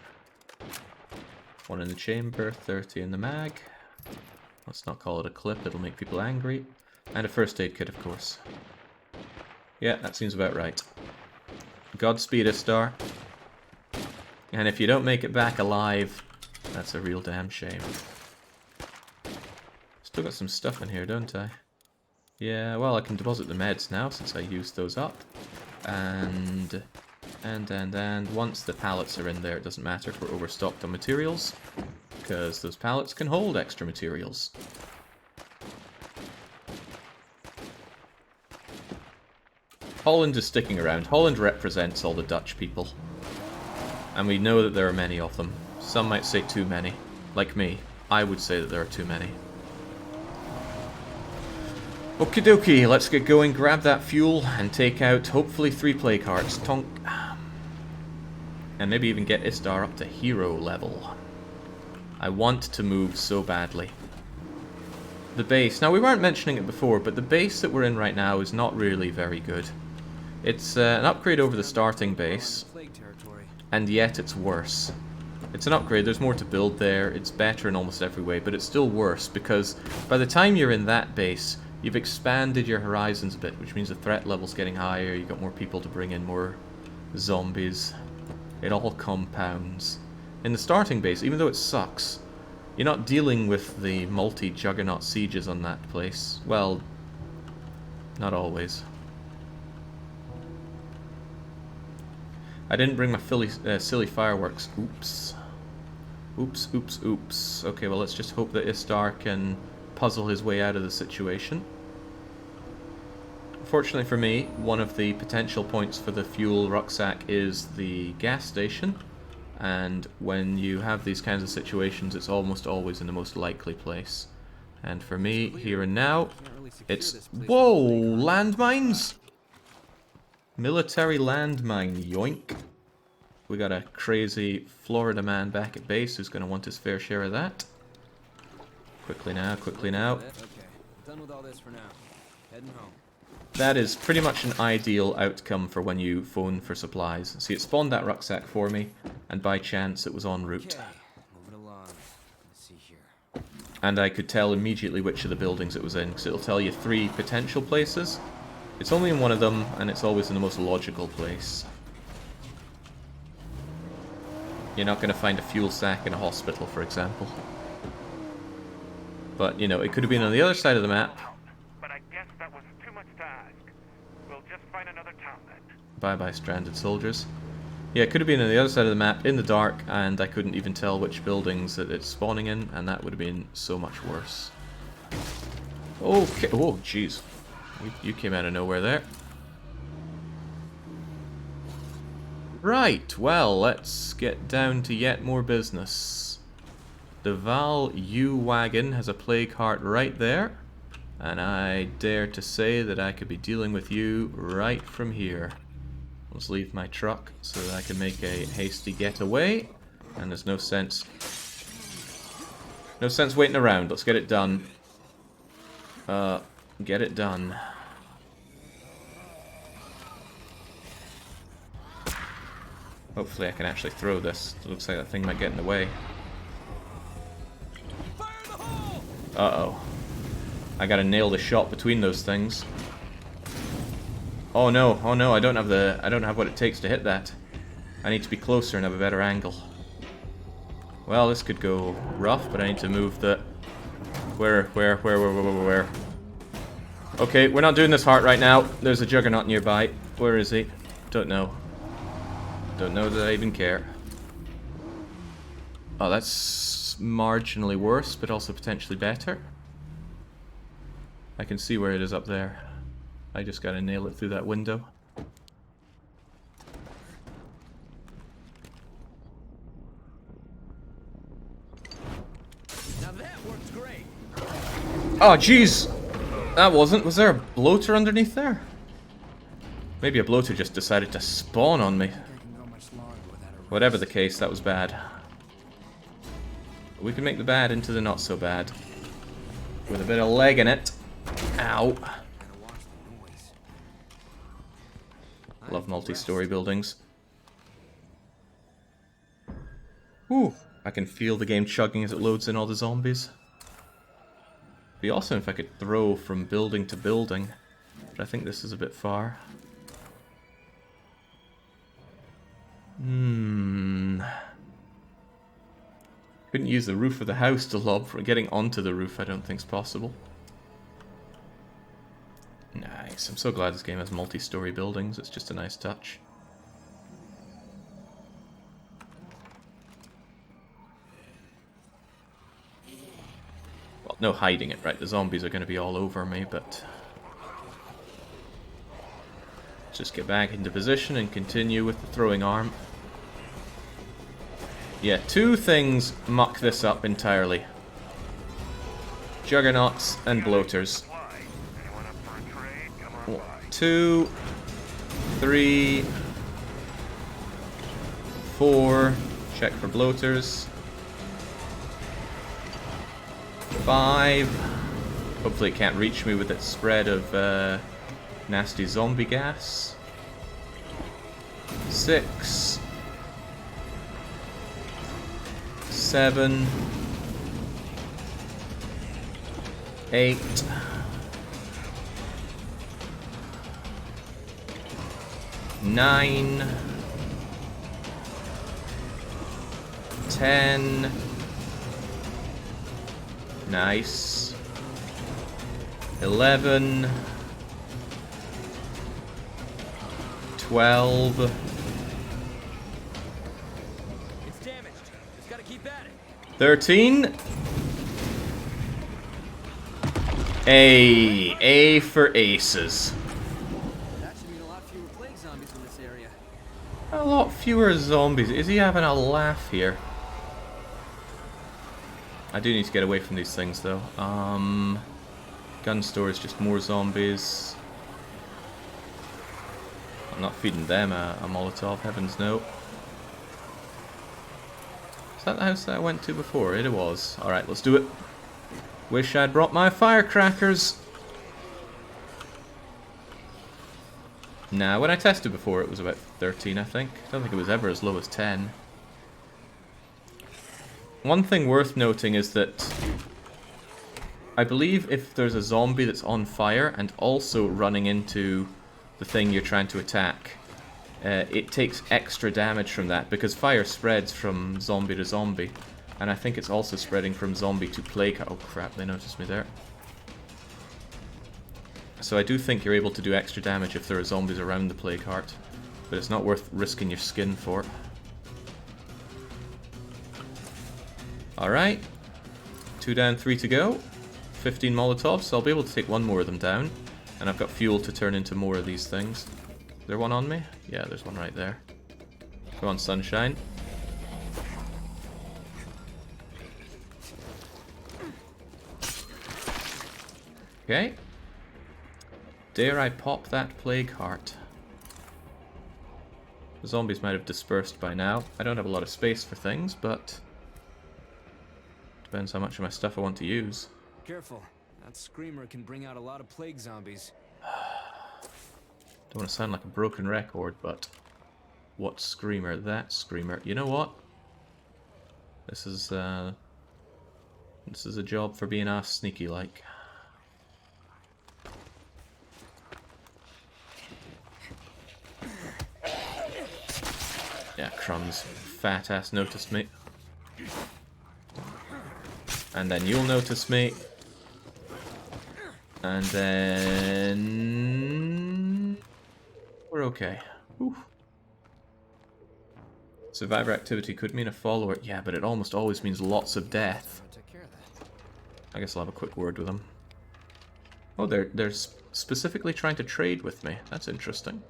1 in the chamber, 30 in the mag. Let's not call it a clip, it'll make people angry. And a first aid kit, of course. Yeah, that seems about right. Godspeed, Star. And if you don't make it back alive, that's a real damn shame. Still got some stuff in here, don't I? Yeah, well, I can deposit the meds now since I used those up. And once the pallets are in there, it doesn't matter if we're overstocked on materials, because those pallets can hold extra materials. Holland is sticking around. Holland represents all the Dutch people. And we know that there are many of them. Some might say too many. Like me, I would say that there are too many. Okie dokie, let's get going, grab that fuel, and take out, hopefully, 3 plague hearts. Tonk. And maybe even get Istar up to hero level. I want to move so badly. The base. Now, we weren't mentioning it before, but the base that we're in right now is not really very good. It's an upgrade over the starting base, and yet it's worse. It's an upgrade, there's more to build there, it's better in almost every way, but it's still worse, because by the time you're in that base, you've expanded your horizons a bit, which means the threat level's getting higher, you've got more people to bring in, more zombies. It all compounds. In the starting base, even though it sucks, you're not dealing with the multi-juggernaut sieges on that place. Well, not always. I didn't bring my silly fireworks. Oops. Oops, oops, oops. Okay, well, let's just hope that Istar can puzzle his way out of the situation. Fortunately for me, one of the potential points for the fuel rucksack is the gas station, and when you have these kinds of situations, it's almost always in the most likely place. And for me, here and now, it's... Whoa! Landmines? Military landmine, yoink. We got a crazy Florida man back at base who's going to want his fair share of that. Quickly now, quickly now. Okay, done with all this for now. Heading home. That is pretty much an ideal outcome for when you phone for supplies. See, it spawned that rucksack for me, and by chance it was en route. Okay, moving along. Let's see here. And I could tell immediately which of the buildings it was in, because it'll tell you 3 potential places. It's only in one of them, and it's always in the most logical place. You're not going to find a fuel sack in a hospital, for example. But, you know, it could have been on the other side of the map. But I guess that was too much to ask. We'll just find another town then. Bye-bye, stranded soldiers. Yeah, it could have been on the other side of the map, in the dark, and I couldn't even tell which buildings that it's spawning in, and that would have been so much worse. Okay, oh, jeez. You came out of nowhere there. Right, well, let's get down to yet more business. The Val U-Wagon has a plague heart right there, and I dare to say that I could be dealing with you right from here. Let's leave my truck so that I can make a hasty getaway, and there's no sense waiting around. Let's get it done. Get it done. Hopefully I can actually throw this. It looks like that thing might get in the way. Uh-oh. I gotta nail the shot between those things. Oh no, I don't have what it takes to hit that. I need to be closer and have a better angle. Well, this could go rough, but I need to move the... Where? Okay, we're not doing this heart right now. There's a juggernaut nearby. Where is he? Don't know. Don't know that I even care. Oh, that's marginally worse, but also potentially better. I can see where it is up there. I just gotta nail it through that window. Now that works great. Oh, jeez! That wasn't. Was there a bloater underneath there? Maybe a bloater just decided to spawn on me. Whatever the case, that was bad. We can make the bad into the not so bad. With a bit of leg in it. Ow. Love multi-story buildings. Ooh, I can feel the game chugging as it loads in all the zombies. Be awesome if I could throw from building to building, but I think this is a bit far. Couldn't use the roof of the house to lob. For getting onto the roof I don't think's possible. Nice. I'm so glad this game has multi-story buildings. It's just a nice touch. Well, no hiding it, right? The zombies are going to be all over me, but... just get back into position and continue with the throwing arm. Yeah, two things muck this up entirely. Juggernauts and bloaters. 2, 3, 4. Check for bloaters. 5. Hopefully it can't reach me with its spread of nasty zombie gas. 6. 7. 8. 9. 10. Nice. 11. 12. It's damaged. Just gotta keep at it. 13. A for aces. That should mean a lot fewer plague zombies in this area. A lot fewer zombies. Is he having a laugh here? I do need to get away from these things though. Gun store is just more zombies. I'm not feeding them a Molotov, heavens no. Is that the house that I went to before? It was. Alright, let's do it. Wish I'd brought my firecrackers. Nah, when I tested before it was about 13 I think. I don't think it was ever as low as 10. One thing worth noting is that I believe if there's a zombie that's on fire and also running into the thing you're trying to attack, it takes extra damage from that because fire spreads from zombie to zombie. And I think it's also spreading from zombie to plague. Oh crap, they noticed me there. So I do think you're able to do extra damage if there are zombies around the plague heart, but it's not worth risking your skin for. Alright, 2 down, 3 to go. 15 Molotovs, so I'll be able to take one more of them down. And I've got fuel to turn into more of these things. Is there one on me? Yeah, there's one right there. Come on, sunshine. Okay. Dare I pop that plague heart? The zombies might have dispersed by now. I don't have a lot of space for things, but... depends how much of my stuff I want to use. Careful. That screamer can bring out a lot of plague zombies. Don't want to sound like a broken record, but... what screamer? That screamer. You know what? This is a job for being ass sneaky like. Yeah, crumbs. Fat ass noticed me. And then you'll notice me. And then... we're okay. Whew. Survivor activity could mean a follower. Yeah, but it almost always means lots of death. Take care of that. I guess I'll have a quick word with him. Oh, they're specifically trying to trade with me. That's interesting.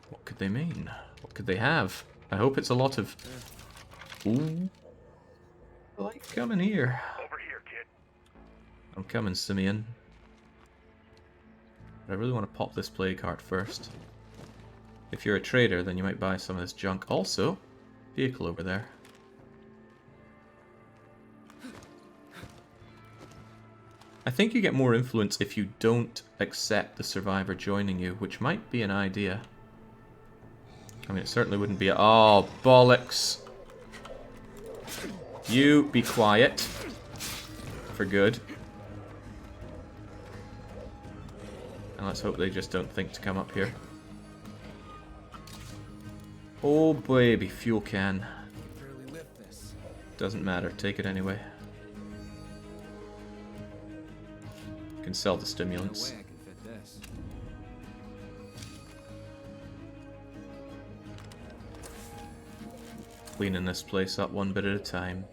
What could they mean? What could they have? I hope it's a lot of... Ooh. I like coming here. Over here, kid. I'm coming, Simeon. But I really want to pop this plague heart first. If you're a trader, then you might buy some of this junk. Also, vehicle over there. I think you get more influence if you don't accept the survivor joining you, which might be an idea. I mean, it certainly wouldn't be a... Oh, bollocks. You be quiet. For good. And let's hope they just don't think to come up here. Oh, baby, fuel can. Barely lift this. Doesn't matter, take it anyway. Can sell the No stimulants. way I can fit this. Cleaning this place up one bit at a time.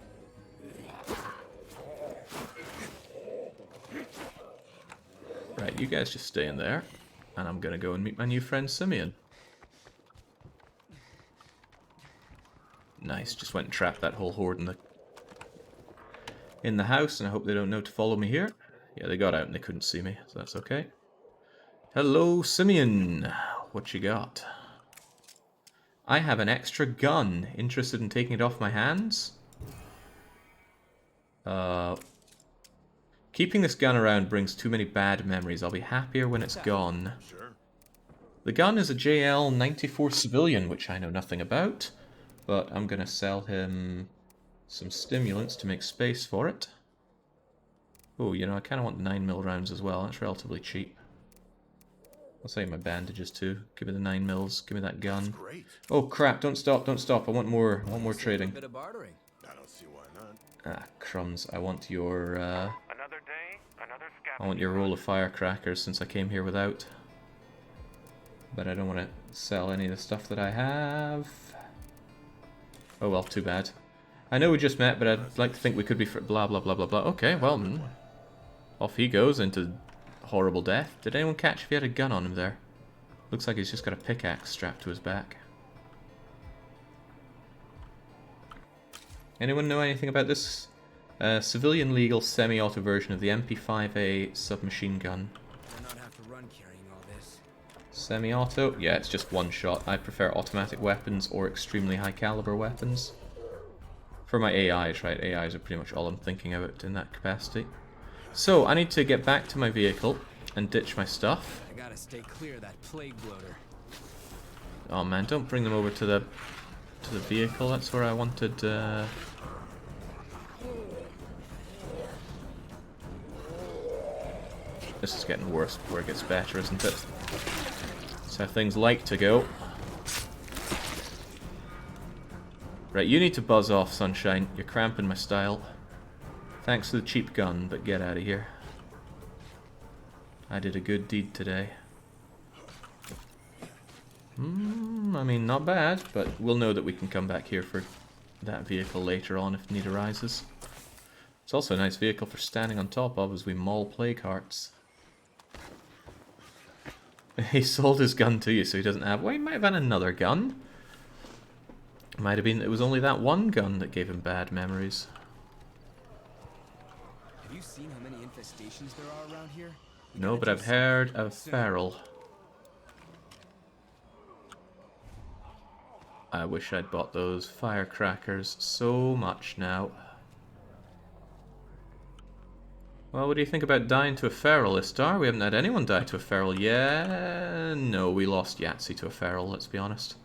Right, you guys just stay in there. And I'm gonna go and meet my new friend Simeon. Nice, just went and trapped that whole horde in the house, and I hope they don't know to follow me here. Yeah, they got out and they couldn't see me, so that's okay. Hello, Simeon. What you got? I have an extra gun. Interested in taking it off my hands? Keeping this gun around brings too many bad memories. I'll be happier when it's gone. Sure. The gun is a JL-94 civilian, which I know nothing about. But I'm going to sell him some stimulants to make space for it. Oh, you know, I kind of want 9mm rounds as well. That's relatively cheap. I'll save my bandages too. Give me the 9mm. Give me that gun. Great. Oh crap! Don't stop! Don't stop! I want more. I want more A trading. bit of bartering. I don't see why not. Ah, crumbs! I want your. Another day, another scavenger. I want your roll of firecrackers since I came here without. But I don't want to sell any of the stuff that I have. Oh well, too bad. I know we just met, but I'd like to think we could be for blah blah blah blah blah. Okay, well, off he goes into horrible death. Did anyone catch if he had a gun on him there? Looks like he's just got a pickaxe strapped to his back. Anyone know anything about this civilian legal semi-auto version of the MP5A submachine gun? I'll not have to run carrying all this. Semi-auto? Yeah, it's just one shot. I prefer automatic weapons or extremely high caliber weapons. For my AIs, right? AIs are pretty much all I'm thinking about in that capacity. So, I need to get back to my vehicle and ditch my stuff. I gotta stay clear of that plague bloater. Oh man, don't bring them over to the vehicle. That's where I wanted. This is getting worse before it gets better, isn't it? That's how things like to go. Right, you need to buzz off, Sunshine. You're cramping my style. Thanks for the cheap gun, but get out of here. I did a good deed today. I mean, not bad, but we'll know that we can come back here for that vehicle later on if need arises. It's also a nice vehicle for standing on top of as we maul plague hearts. He sold his gun to you, so he doesn't have... Well, he might have had another gun. Might have been it was only that one gun that gave him bad memories. Have you seen how many infestations there are around here? No, but I've heard of feral. I wish I'd bought those firecrackers so much now. Well, what do you think about dying to a feral, Istar? We haven't had anyone die to a feral yet. No, we lost Yahtzee to a feral, let's be honest.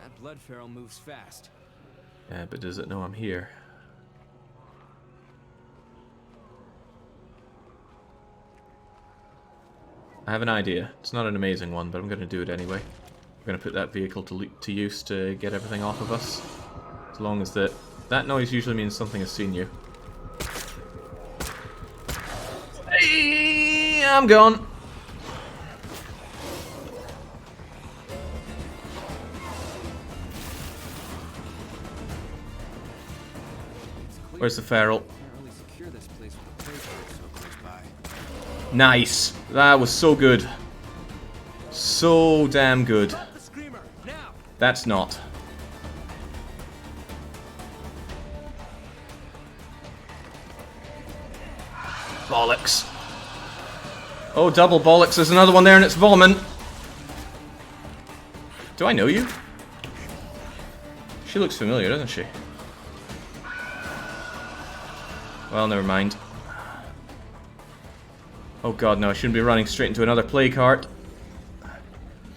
That blood feral moves fast. Yeah, but does it know I'm here? I have an idea. It's not an amazing one, but I'm going to do it anyway. I'm going to put that vehicle to use to get everything off of us. As long as that noise usually means something has seen you. Hey, I'm gone. Where's the feral? Can't really secure this place with a plague heart so close by. Nice. That was so good. So damn good. Stop the screamer now. That's not. Bollocks. Oh, double bollocks. There's another one there and it's Volman. Do I know you? She looks familiar, doesn't she? Well, never mind. Oh god, no, I shouldn't be running straight into another plague heart.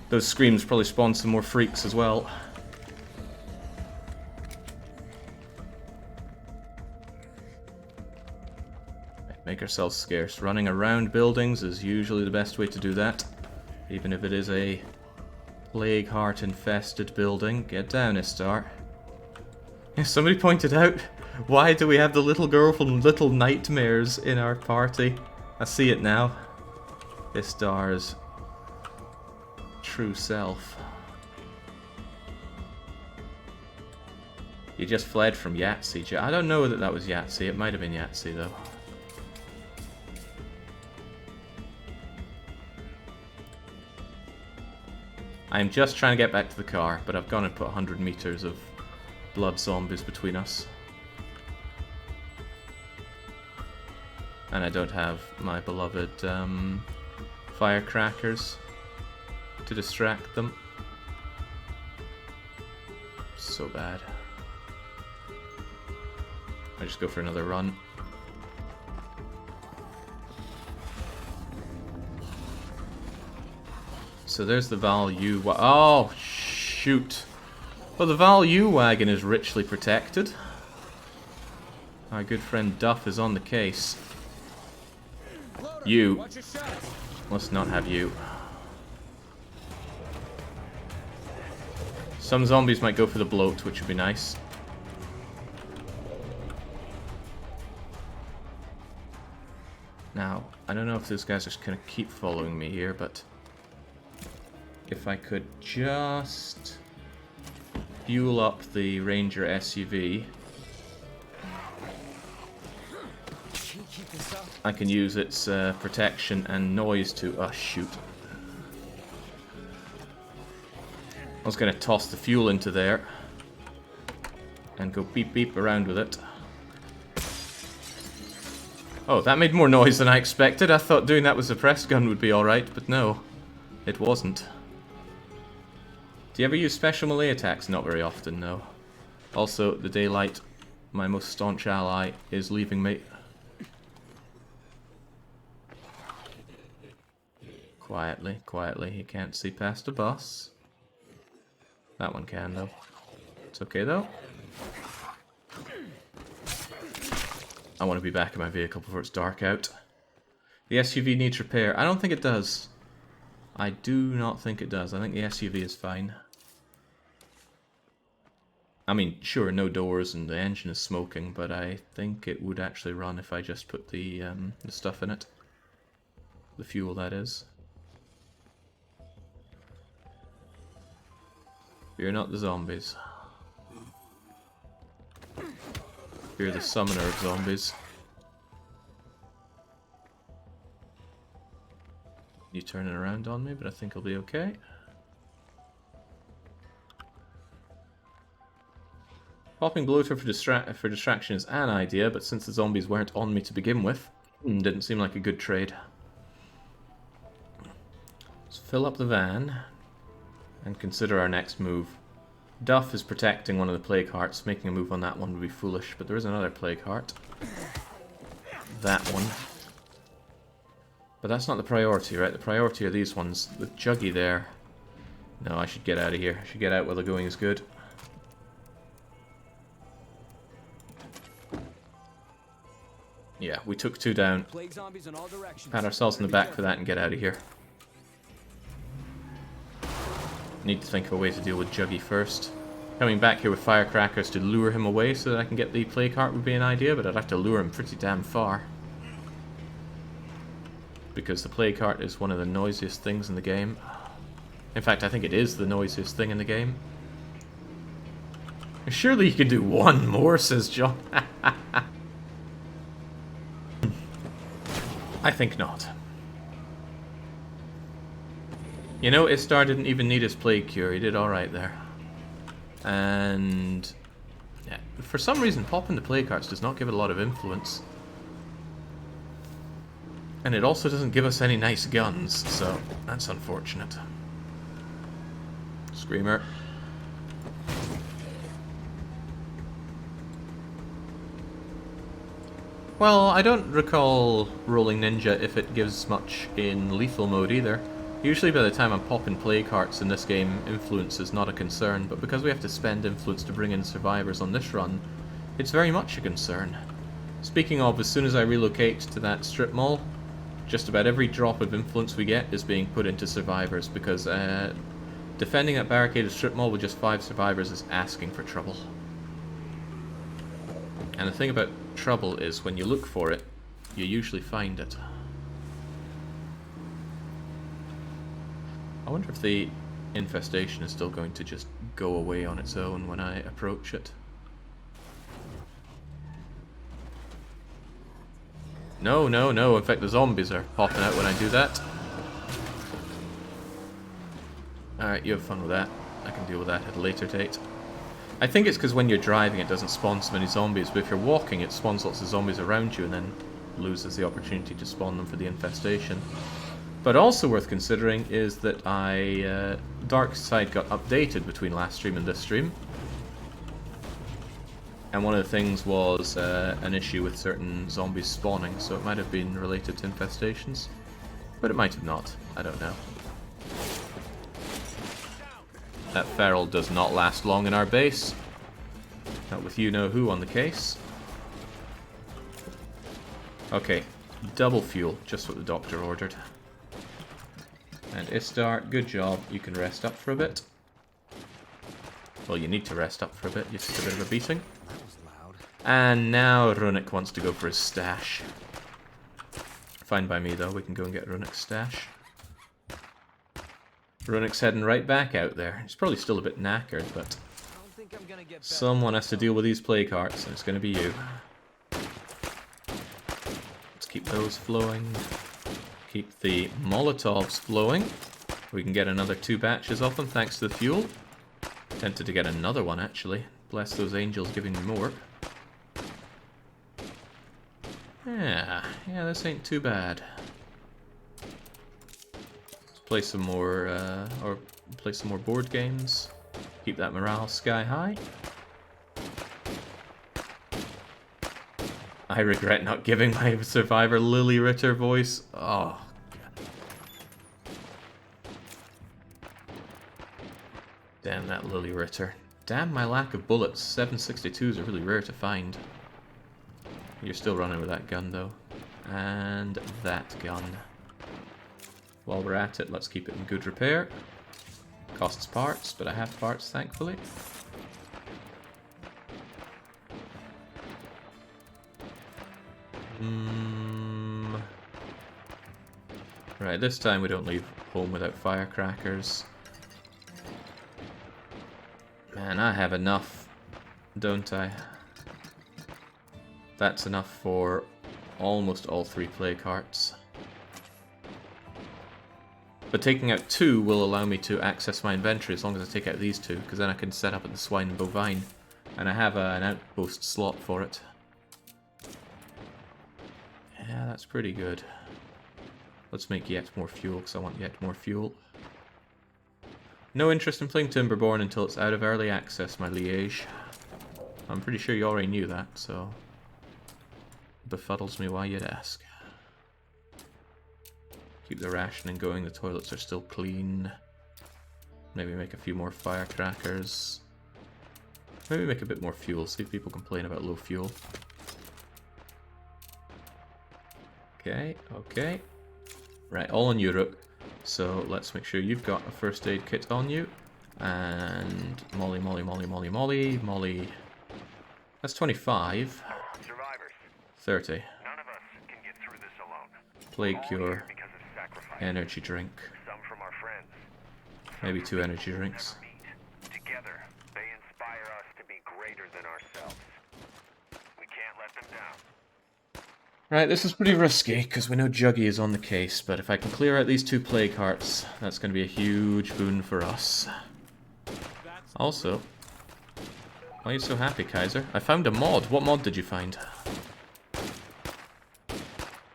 Those screams probably spawn some more freaks as well. Make ourselves scarce. Running around buildings is usually the best way to do that. Even if it is a plague heart infested building. Get down, Istar. Somebody pointed out, why do we have the little girl from Little Nightmares in our party? I see it now. Istar's true self. You just fled from Yahtzee. I don't know that that was Yahtzee. It might have been Yahtzee though. I'm just trying to get back to the car, but I've gone and put 100 meters of blood zombies between us. And I don't have my beloved firecrackers to distract them. So bad. I just go for another run. So there's the value. Oh, shoot. Well, the value wagon is richly protected. Our good friend Duff is on the case. You. Watch your shots. Let's not have you. Some zombies might go for the bloat, which would be nice. Now, I don't know if those guys are just gonna keep following me here, but if I could just fuel up the Ranger SUV, I can use its protection and noise to... Oh, shoot. I was going to toss the fuel into there and go beep beep around with it. Oh, that made more noise than I expected. I thought doing that with the press gun would be alright, but no, it wasn't. Do you ever use special melee attacks? Not very often, no. Also, the daylight, my most staunch ally, is leaving me. Quietly, quietly. He can't see past a bus. That one can, though. It's okay, though. I want to be back in my vehicle before it's dark out. The SUV needs repair. I don't think it does. I do not think it does. I think the SUV is fine. I mean, sure, no doors and the engine is smoking, but I think it would actually run if I just put the stuff in it. The fuel, that is. Fear not the zombies. Fear the summoner of zombies. You turning around on me, but I think I'll be okay. Popping bloater for distraction is an idea, but since the zombies weren't on me to begin with, didn't seem like a good trade. Let's fill up the van and consider our next move. Duff is protecting one of the plague hearts. Making a move on that one would be foolish, but there is another plague heart. That one. But that's not the priority, right? The priority are these ones. With Juggy there. No, I should get out of here. I should get out while the going is good. Yeah, we took two down. Plague zombies in all directions. Pat ourselves in the back for that and get out of here. Need to think of a way to deal with Juggy first. Coming back here with firecrackers to lure him away so that I can get the plague heart would be an idea, but I'd have to lure him pretty damn far. Because the plague heart is one of the noisiest things in the game. In fact, I think it is the noisiest thing in the game. Surely you can do one more, says John. I think not. You know, Istar didn't even need his plague cure. He did alright there. And yeah, for some reason, popping the plague hearts does not give it a lot of influence. And it also doesn't give us any nice guns, so that's unfortunate. Screamer. Well, I don't recall rolling Ninja if it gives much in lethal mode either. Usually by the time I'm popping plague hearts in this game, influence is not a concern, but because we have to spend influence to bring in survivors on this run, it's very much a concern. Speaking of, as soon as I relocate to that strip mall, just about every drop of influence we get is being put into survivors, because defending that barricaded strip mall with just 5 survivors is asking for trouble. And the thing about trouble is when you look for it, you usually find it. I wonder if the infestation is still going to just go away on its own when I approach it. No, no, no, in fact the zombies are popping out when I do that. Alright, you have fun with that. I can deal with that at a later date. I think it's because when you're driving it doesn't spawn so many zombies, but if you're walking it spawns lots of zombies around you and then loses the opportunity to spawn them for the infestation. But also worth considering is that Darkside got updated between last stream and this stream. And one of the things was an issue with certain zombies spawning, so it might have been related to infestations. But it might have not, I don't know. That feral does not last long in our base. Not with you-know-who on the case. Okay, double fuel, just what the doctor ordered. And Istar, good job, you can rest up for a bit. Well, you need to rest up for a bit, you took a bit of a beating. And now Runic wants to go for his stash. Fine by me though, we can go and get Runic's stash. Runic's heading right back out there. He's probably still a bit knackered, but someone has to deal with these plague hearts, and it's going to be you. Let's keep those flowing. Keep the Molotovs flowing. We can get another 2 batches of them thanks to the fuel. Tempted to get another one, actually. Bless those angels giving me more. Yeah, this ain't too bad. Play some more, or play some more board games. Keep that morale sky high. I regret not giving my survivor Lily Ritter voice. Oh, God. Damn that Lily Ritter. Damn my lack of bullets. 7.62s are really rare to find. You're still running with that gun though. And that gun. While we're at it, let's keep it in good repair. Costs parts, but I have parts, thankfully. Right, this time we don't leave home without firecrackers. Man, I have enough, don't I? That's enough for almost all 3 plague hearts. But taking out 2 will allow me to access my inventory as long as I take out these 2, because then I can set up at the Swine and Bovine. And I have an outpost slot for it. Yeah, that's pretty good. Let's make yet more fuel, because I want yet more fuel. No interest in playing Timberborn until it's out of early access, my liege. I'm pretty sure you already knew that, so... befuddles me why you'd ask. Keep the rationing going, the toilets are still clean. Maybe make a few more firecrackers. Maybe make a bit more fuel, see if people complain about low fuel. Okay, okay. Right, all on you, Rook. So let's make sure you've got a first aid kit on you. And Molly, Molly, Molly, Molly, Molly, Molly. That's 25. Survivors. 30. None of us can get through this alone. Plague All cure. here because of sacrifice. Energy drink. Some from our friends. Maybe 2 energy drinks. Never meet. Together, they inspire us to be greater than ourselves. We can't let them down. Right, this is pretty risky, because we know Juggy is on the case, but if I can clear out these 2 plague hearts, that's going to be a huge boon for us. Also, why are you so happy, Kaiser? I found a mod. What mod did you find?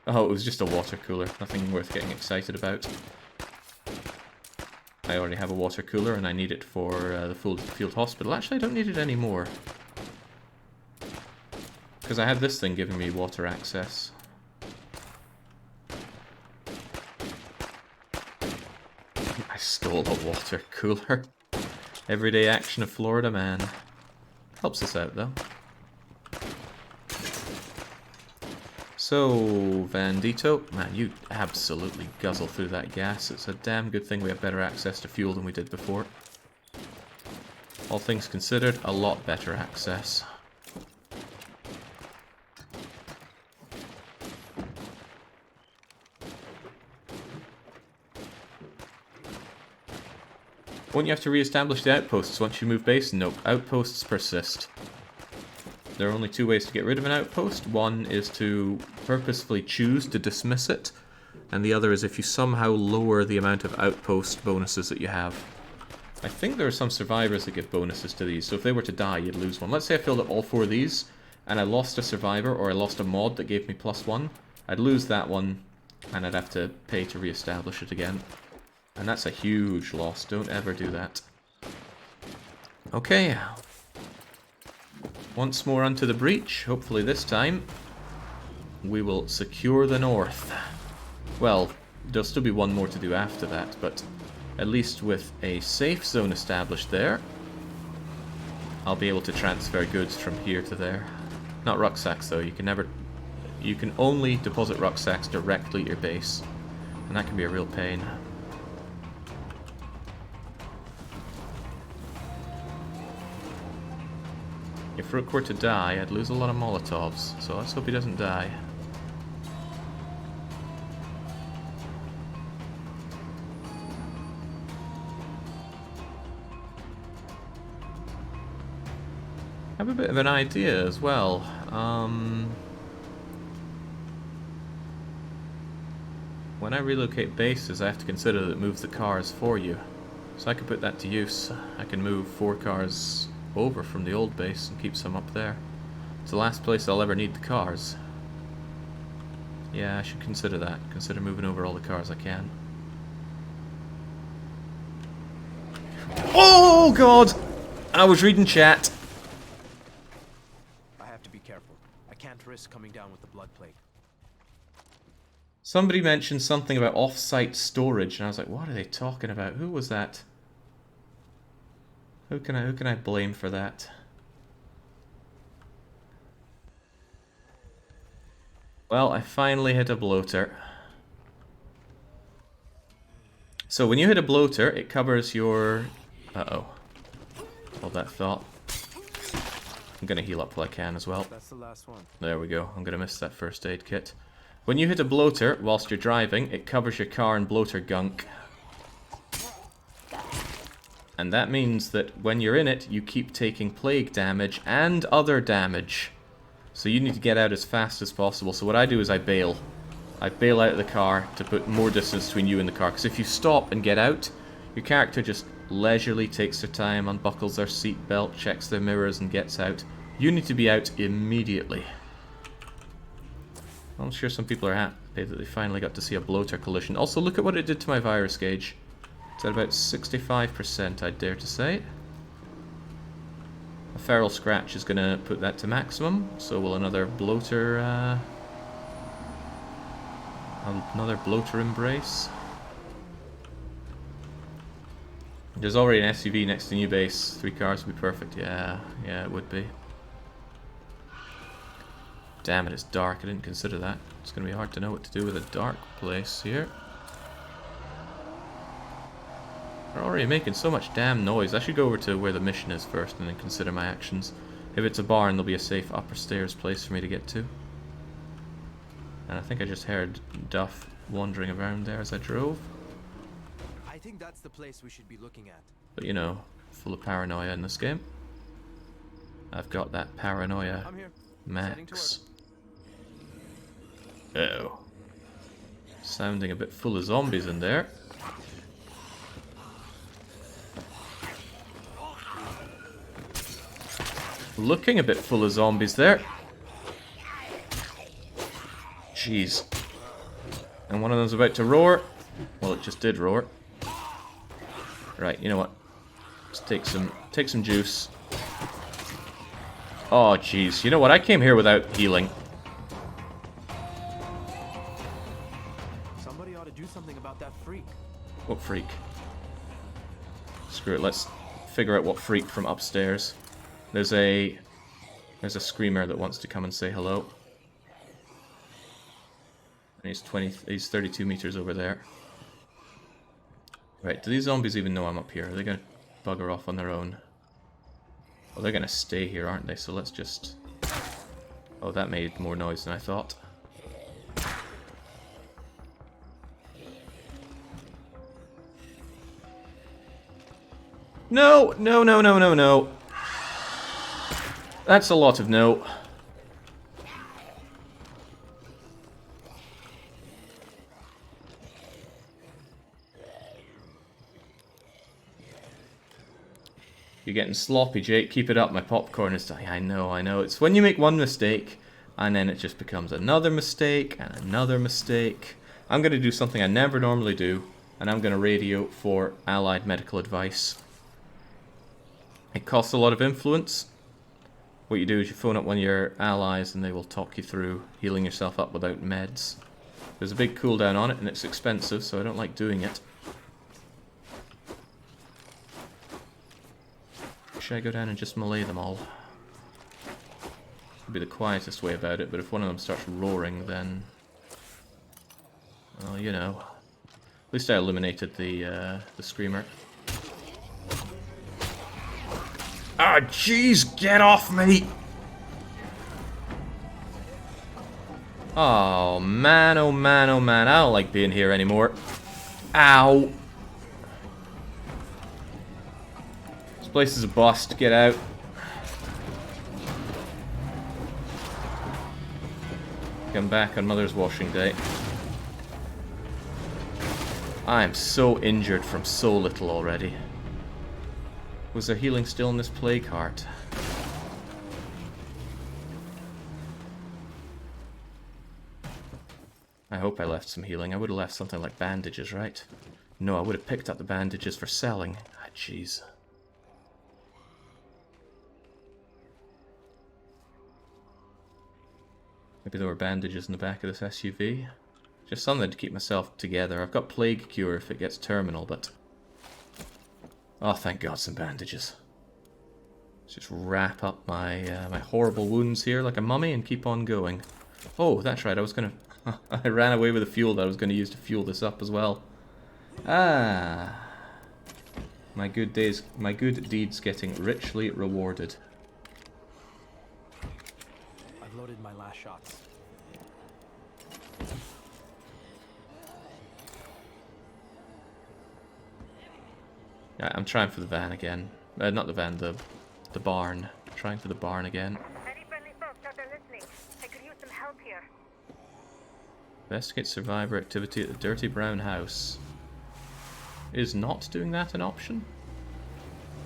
Oh, it was just a water cooler. Nothing worth getting excited about. I already have a water cooler, and I need it for the field hospital. Actually, I don't need it anymore. Because I have this thing giving me water access. I stole a water cooler. Everyday action of Florida man. Helps us out, though. So, Vandito, man, you absolutely guzzle through that gas. It's a damn good thing we have better access to fuel than we did before. All things considered, a lot better access. Won't you have to re-establish the outposts once you move base? Nope, outposts persist. There are only 2 ways to get rid of an outpost. One is to purposefully choose to dismiss it, and the other is if you somehow lower the amount of outpost bonuses that you have. I think there are some survivors that give bonuses to these, so if they were to die, you'd lose one. Let's say I filled up all 4 of these, and I lost a survivor, or I lost a mod that gave me +1. I'd lose that one, and I'd have to pay to re-establish it again. And that's a huge loss. Don't ever do that. Okay. Once more onto the breach. Hopefully this time we will secure the north. Well, there'll still be one more to do after that, but at least with a safe zone established there, I'll be able to transfer goods from here to there. Not rucksacks though. You can only deposit rucksacks directly at your base, and that can be a real pain. If Rook were to die, I'd lose a lot of Molotovs, so let's hope he doesn't die. I have a bit of an idea as well. When I relocate bases, I have to consider that it moves the cars for you. So I could put that to use. I can move 4 cars over from the old base and keep some up there. It's the last place I'll ever need the cars. Yeah, I should consider that. Consider moving over all the cars I can. Oh god! I was reading chat. I have to be careful. I can't risk coming down with the blood plague. Somebody mentioned something about off-site storage, and I was like, what are they talking about? Who was that? Who can I blame for that? Well, I finally hit a bloater. So when you hit a bloater, it covers your... Uh-oh. Hold that thought. I'm gonna heal up while I can as well. That's the last one. There we go. I'm gonna miss that first aid kit. When you hit a bloater whilst you're driving, it covers your car in bloater gunk. And that means that when you're in it, you keep taking plague damage and other damage. So you need to get out as fast as possible. So what I do is I bail. I bail out of the car to put more distance between you and the car. Because if you stop and get out, your character just leisurely takes their time, unbuckles their seatbelt, checks their mirrors and gets out. You need to be out immediately. I'm sure some people are happy that they finally got to see a bloater collision. Also, look at what it did to my virus gauge. It's at about 65%, I'd dare to say. A feral scratch is going to put that to maximum, so will another bloater embrace. There's already an SUV next to new base. 3 cars would be perfect. Yeah, it would be. Damn it, it's dark. I didn't consider that. It's going to be hard to know what to do with a dark place here. They're already making so much damn noise. I should go over to where the mission is first and then consider my actions. If it's a barn, there'll be a safe upper stairs place for me to get to. And I think I just heard Duff wandering around there as I drove. I think that's the place we should be looking at. But you know, full of paranoia in this game. I've got that paranoia I'm here. max. Uh-oh. Sounding a bit full of zombies in there. Looking a bit full of zombies there. Jeez. And one of them's about to roar. Well, it just did roar. Right, you know what? Let's take some juice. Oh, jeez. You know what? I came here without healing. Somebody ought to do something about that freak. What freak? Screw it. Let's figure out what freak from upstairs. There's a screamer that wants to come and say hello. And he's 32 meters over there. Right, do these zombies even know I'm up here? Are they gonna bugger off on their own? Well, they're gonna stay here, aren't they? So let's just... Oh, that made more noise than I thought. No, no, no, no, no, no. That's a lot of no. You're getting sloppy, Jake. Keep it up. My popcorn is dying. I know. It's when you make one mistake, and then it just becomes another mistake, and another mistake. I'm going to do something I never normally do, and I'm going to radio for allied medical advice. It costs a lot of influence. What you do is you phone up one of your allies, and they will talk you through healing yourself up without meds. There's a big cooldown on it, and it's expensive, so I don't like doing it. Should I go down and just melee them all? Would be the quietest way about it, but if one of them starts roaring, then... Well, you know. At least I eliminated the screamer. Ah, jeez! Get off me! Oh, man, oh, man, oh, man. I don't like being here anymore. Ow! Place is a bust. Get out. Come back on Mother's Washing Day. I am so injured from so little already. Was there healing still in this plague heart? I hope I left some healing. I would have left something like bandages, right? No, I would have picked up the bandages for selling. Ah, jeez. Maybe there were bandages in the back of this SUV. Just something to keep myself together. I've got plague cure if it gets terminal, but... Oh, thank God, some bandages. Let's just wrap up my my horrible wounds here like a mummy and keep on going. Oh, that's right, I was gonna... I ran away with the fuel that I was gonna use to fuel this up as well. Ah... My good deeds getting richly rewarded. I've loaded my last shots. Yeah, I'm trying for the van again. Not the van, the barn. Trying for the barn again. Any friendly folks out there listening? I could use some help here. Investigate survivor activity at the Dirty Brown House. Is not doing that an option?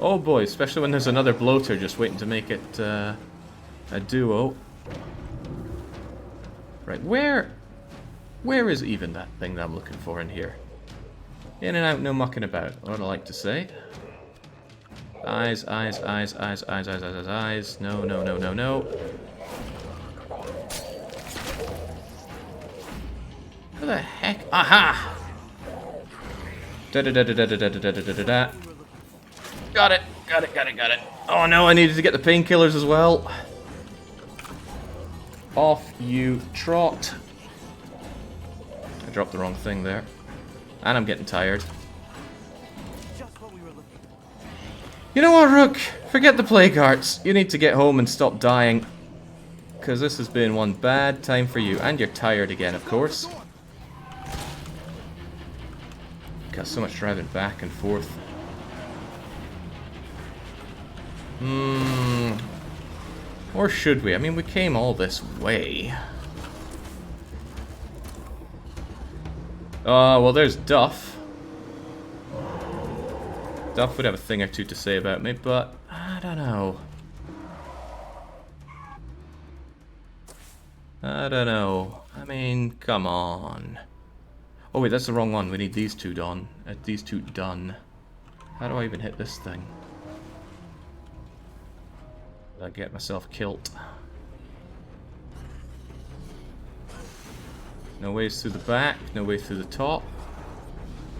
Oh boy, especially when there's another bloater just waiting to make it a duo. Right, where is even that thing that I'm looking for in here? In and out, no mucking about. What I like to say. Eyes. No, no, no, no, no. Who the heck? Aha! Da-da-da-da-da-da-da-da-da-da-da. Got it. Oh no, I needed to get the painkillers as well. Off you trot. I dropped the wrong thing there. And I'm getting tired. You know what, Rook? Forget the plague hearts. You need to get home and stop dying. Because this has been one bad time for you. And you're tired again, of course. Got so much driving back and forth. Or should we? I mean, we came all this way. Well, there's Duff. Duff would have a thing or two to say about me, but I don't know. I don't know. I mean, come on. Oh wait, that's the wrong one. We need these two done. These two done. How do I even hit this thing? Did I get myself killed? No ways through the back, no way through the top.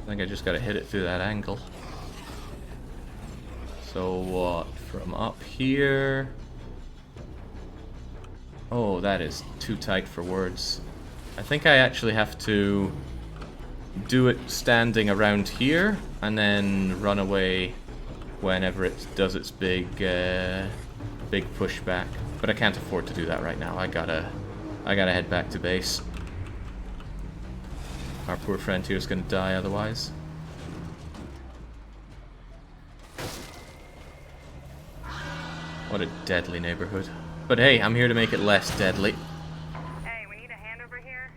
I think I just gotta hit it through that angle. So what? From up here... Oh, that is too tight for words. I think I actually have to do it standing around here and then run away whenever it does its big pushback. But I can't afford to do that right now. I gotta head back to base. Our poor friend here is gonna die otherwise. What a deadly neighborhood. But hey, I'm here to make it less deadly. Hey, we need a hand over here.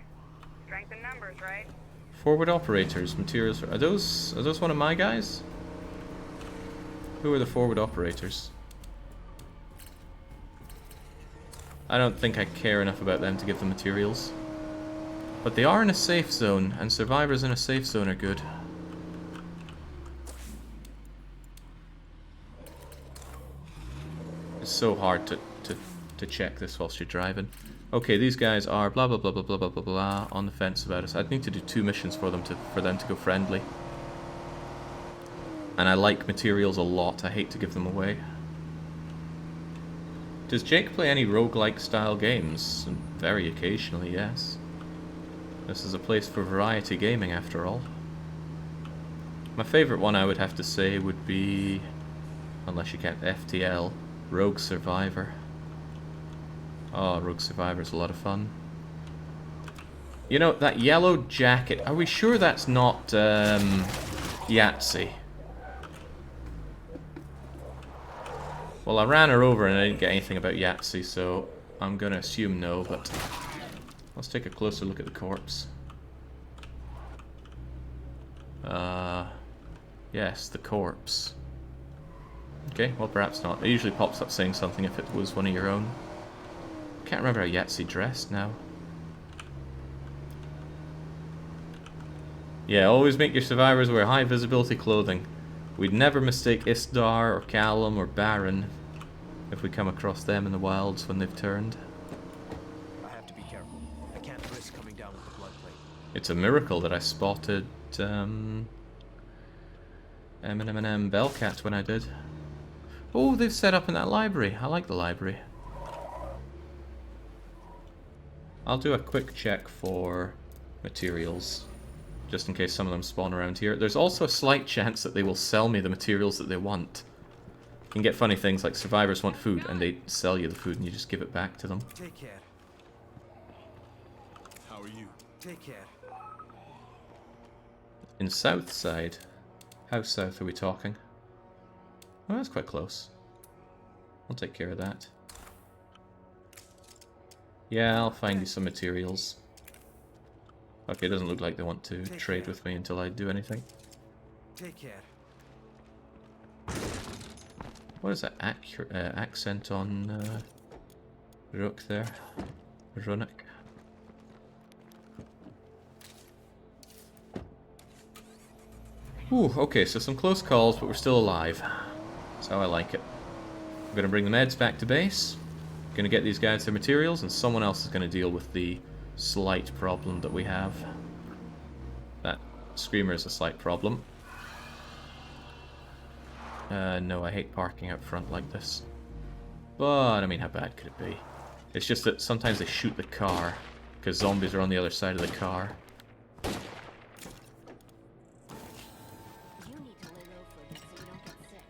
Strength in numbers, right? Forward operators, materials. Are those one of my guys? Who are the forward operators? I don't think I care enough about them to give them materials. But they are in a safe zone, and survivors in a safe zone are good. It's so hard to check this whilst you're driving. Okay, these guys are blah blah blah blah blah blah blah blah on the fence about us. I'd need to do 2 missions for them to go friendly. And I like materials a lot. I hate to give them away. Does Jake play any roguelike style games? Very occasionally, yes. This is a place for variety gaming after all. My favourite one I would have to say would be, unless you count FTL, Rogue Survivor. Oh, Rogue Survivor is a lot of fun. You know, that yellow jacket, are we sure that's not Yahtzee? Well, I ran her over and I didn't get anything about Yahtzee, so I'm gonna assume no, but let's take a closer look at the corpse. Yes, the corpse. Okay, well perhaps not. It usually pops up saying something if it was one of your own. Can't remember how Yahtzee dressed now. Yeah, always make your survivors wear high visibility clothing. We'd never mistake Istar or Callum or Baron if we come across them in the wilds when they've turned. I have to be careful. I can't risk coming down with the blood plate. It's a miracle that I spotted M&M Bellcat when I did. Oh, they've set up in that library. I like the library. I'll do a quick check for materials, just in case some of them spawn around here. There's also a slight chance that they will sell me the materials that they want. You can get funny things like survivors want food, and they sell you the food and you just give it back to them. Take care. How are you? Take care. In Southside, how south are we talking? Oh, that's quite close. I'll take care of that. Yeah, I'll find you some materials. Okay, it doesn't look like they want to trade with me until I do anything. Take care. What is that accent on Rook there? Runic. Ooh, okay, so some close calls, but we're still alive. That's how I like it. I'm gonna bring the meds back to base. Gonna get these guys their materials, and someone else is gonna deal with the slight problem that we have. That screamer is a slight problem. No, I hate parking out front like this. But, I mean, how bad could it be? It's just that sometimes they shoot the car, because zombies are on the other side of the car. You need to lay low for a bit so you don't get sick.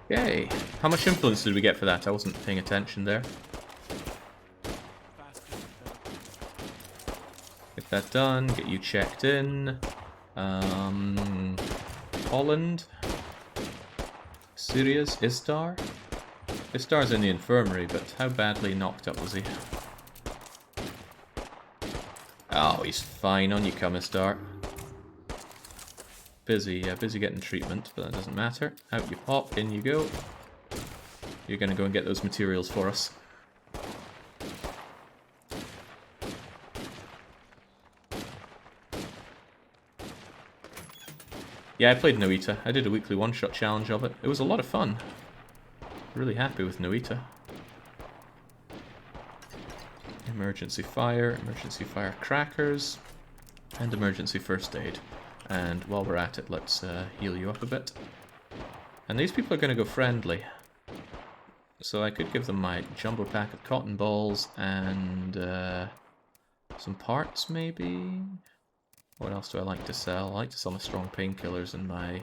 Yay! How much influence did we get for that? I wasn't paying attention there. Get that done, get you checked in. Holland. Serious? Istar? Istar's in the infirmary, but how badly knocked up was he? Oh, he's fine. On you come, Istar. Busy getting treatment, but that doesn't matter. Out you pop, in you go. You're gonna go and get those materials for us. Yeah, I played Noita. I did a weekly one-shot challenge of it. It was a lot of fun. Really happy with Noita. Emergency fire crackers, and emergency first aid. And while we're at it, let's heal you up a bit. And these people are going to go friendly. So I could give them my jumbo pack of cotton balls and some parts, maybe? What else do I like to sell? I like to sell my strong painkillers and my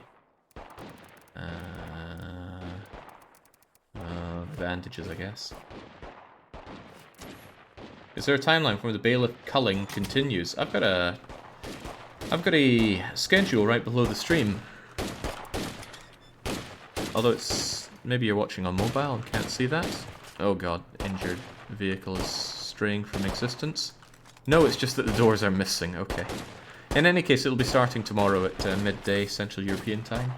bandages, I guess. Is there a timeline for when the bailiff culling continues? I've got a schedule right below the stream. Although it's maybe you're watching on mobile and can't see that. Oh god, injured vehicle is straying from existence. No, it's just that the doors are missing. Okay. In any case, it'll be starting tomorrow at midday Central European time.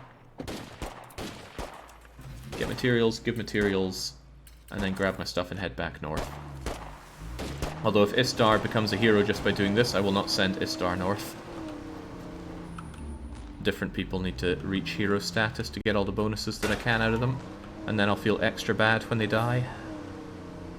Get materials, give materials, and then grab my stuff and head back north. Although if Istar becomes a hero just by doing this, I will not send Istar north. Different people need to reach hero status to get all the bonuses that I can out of them, and then I'll feel extra bad when they die.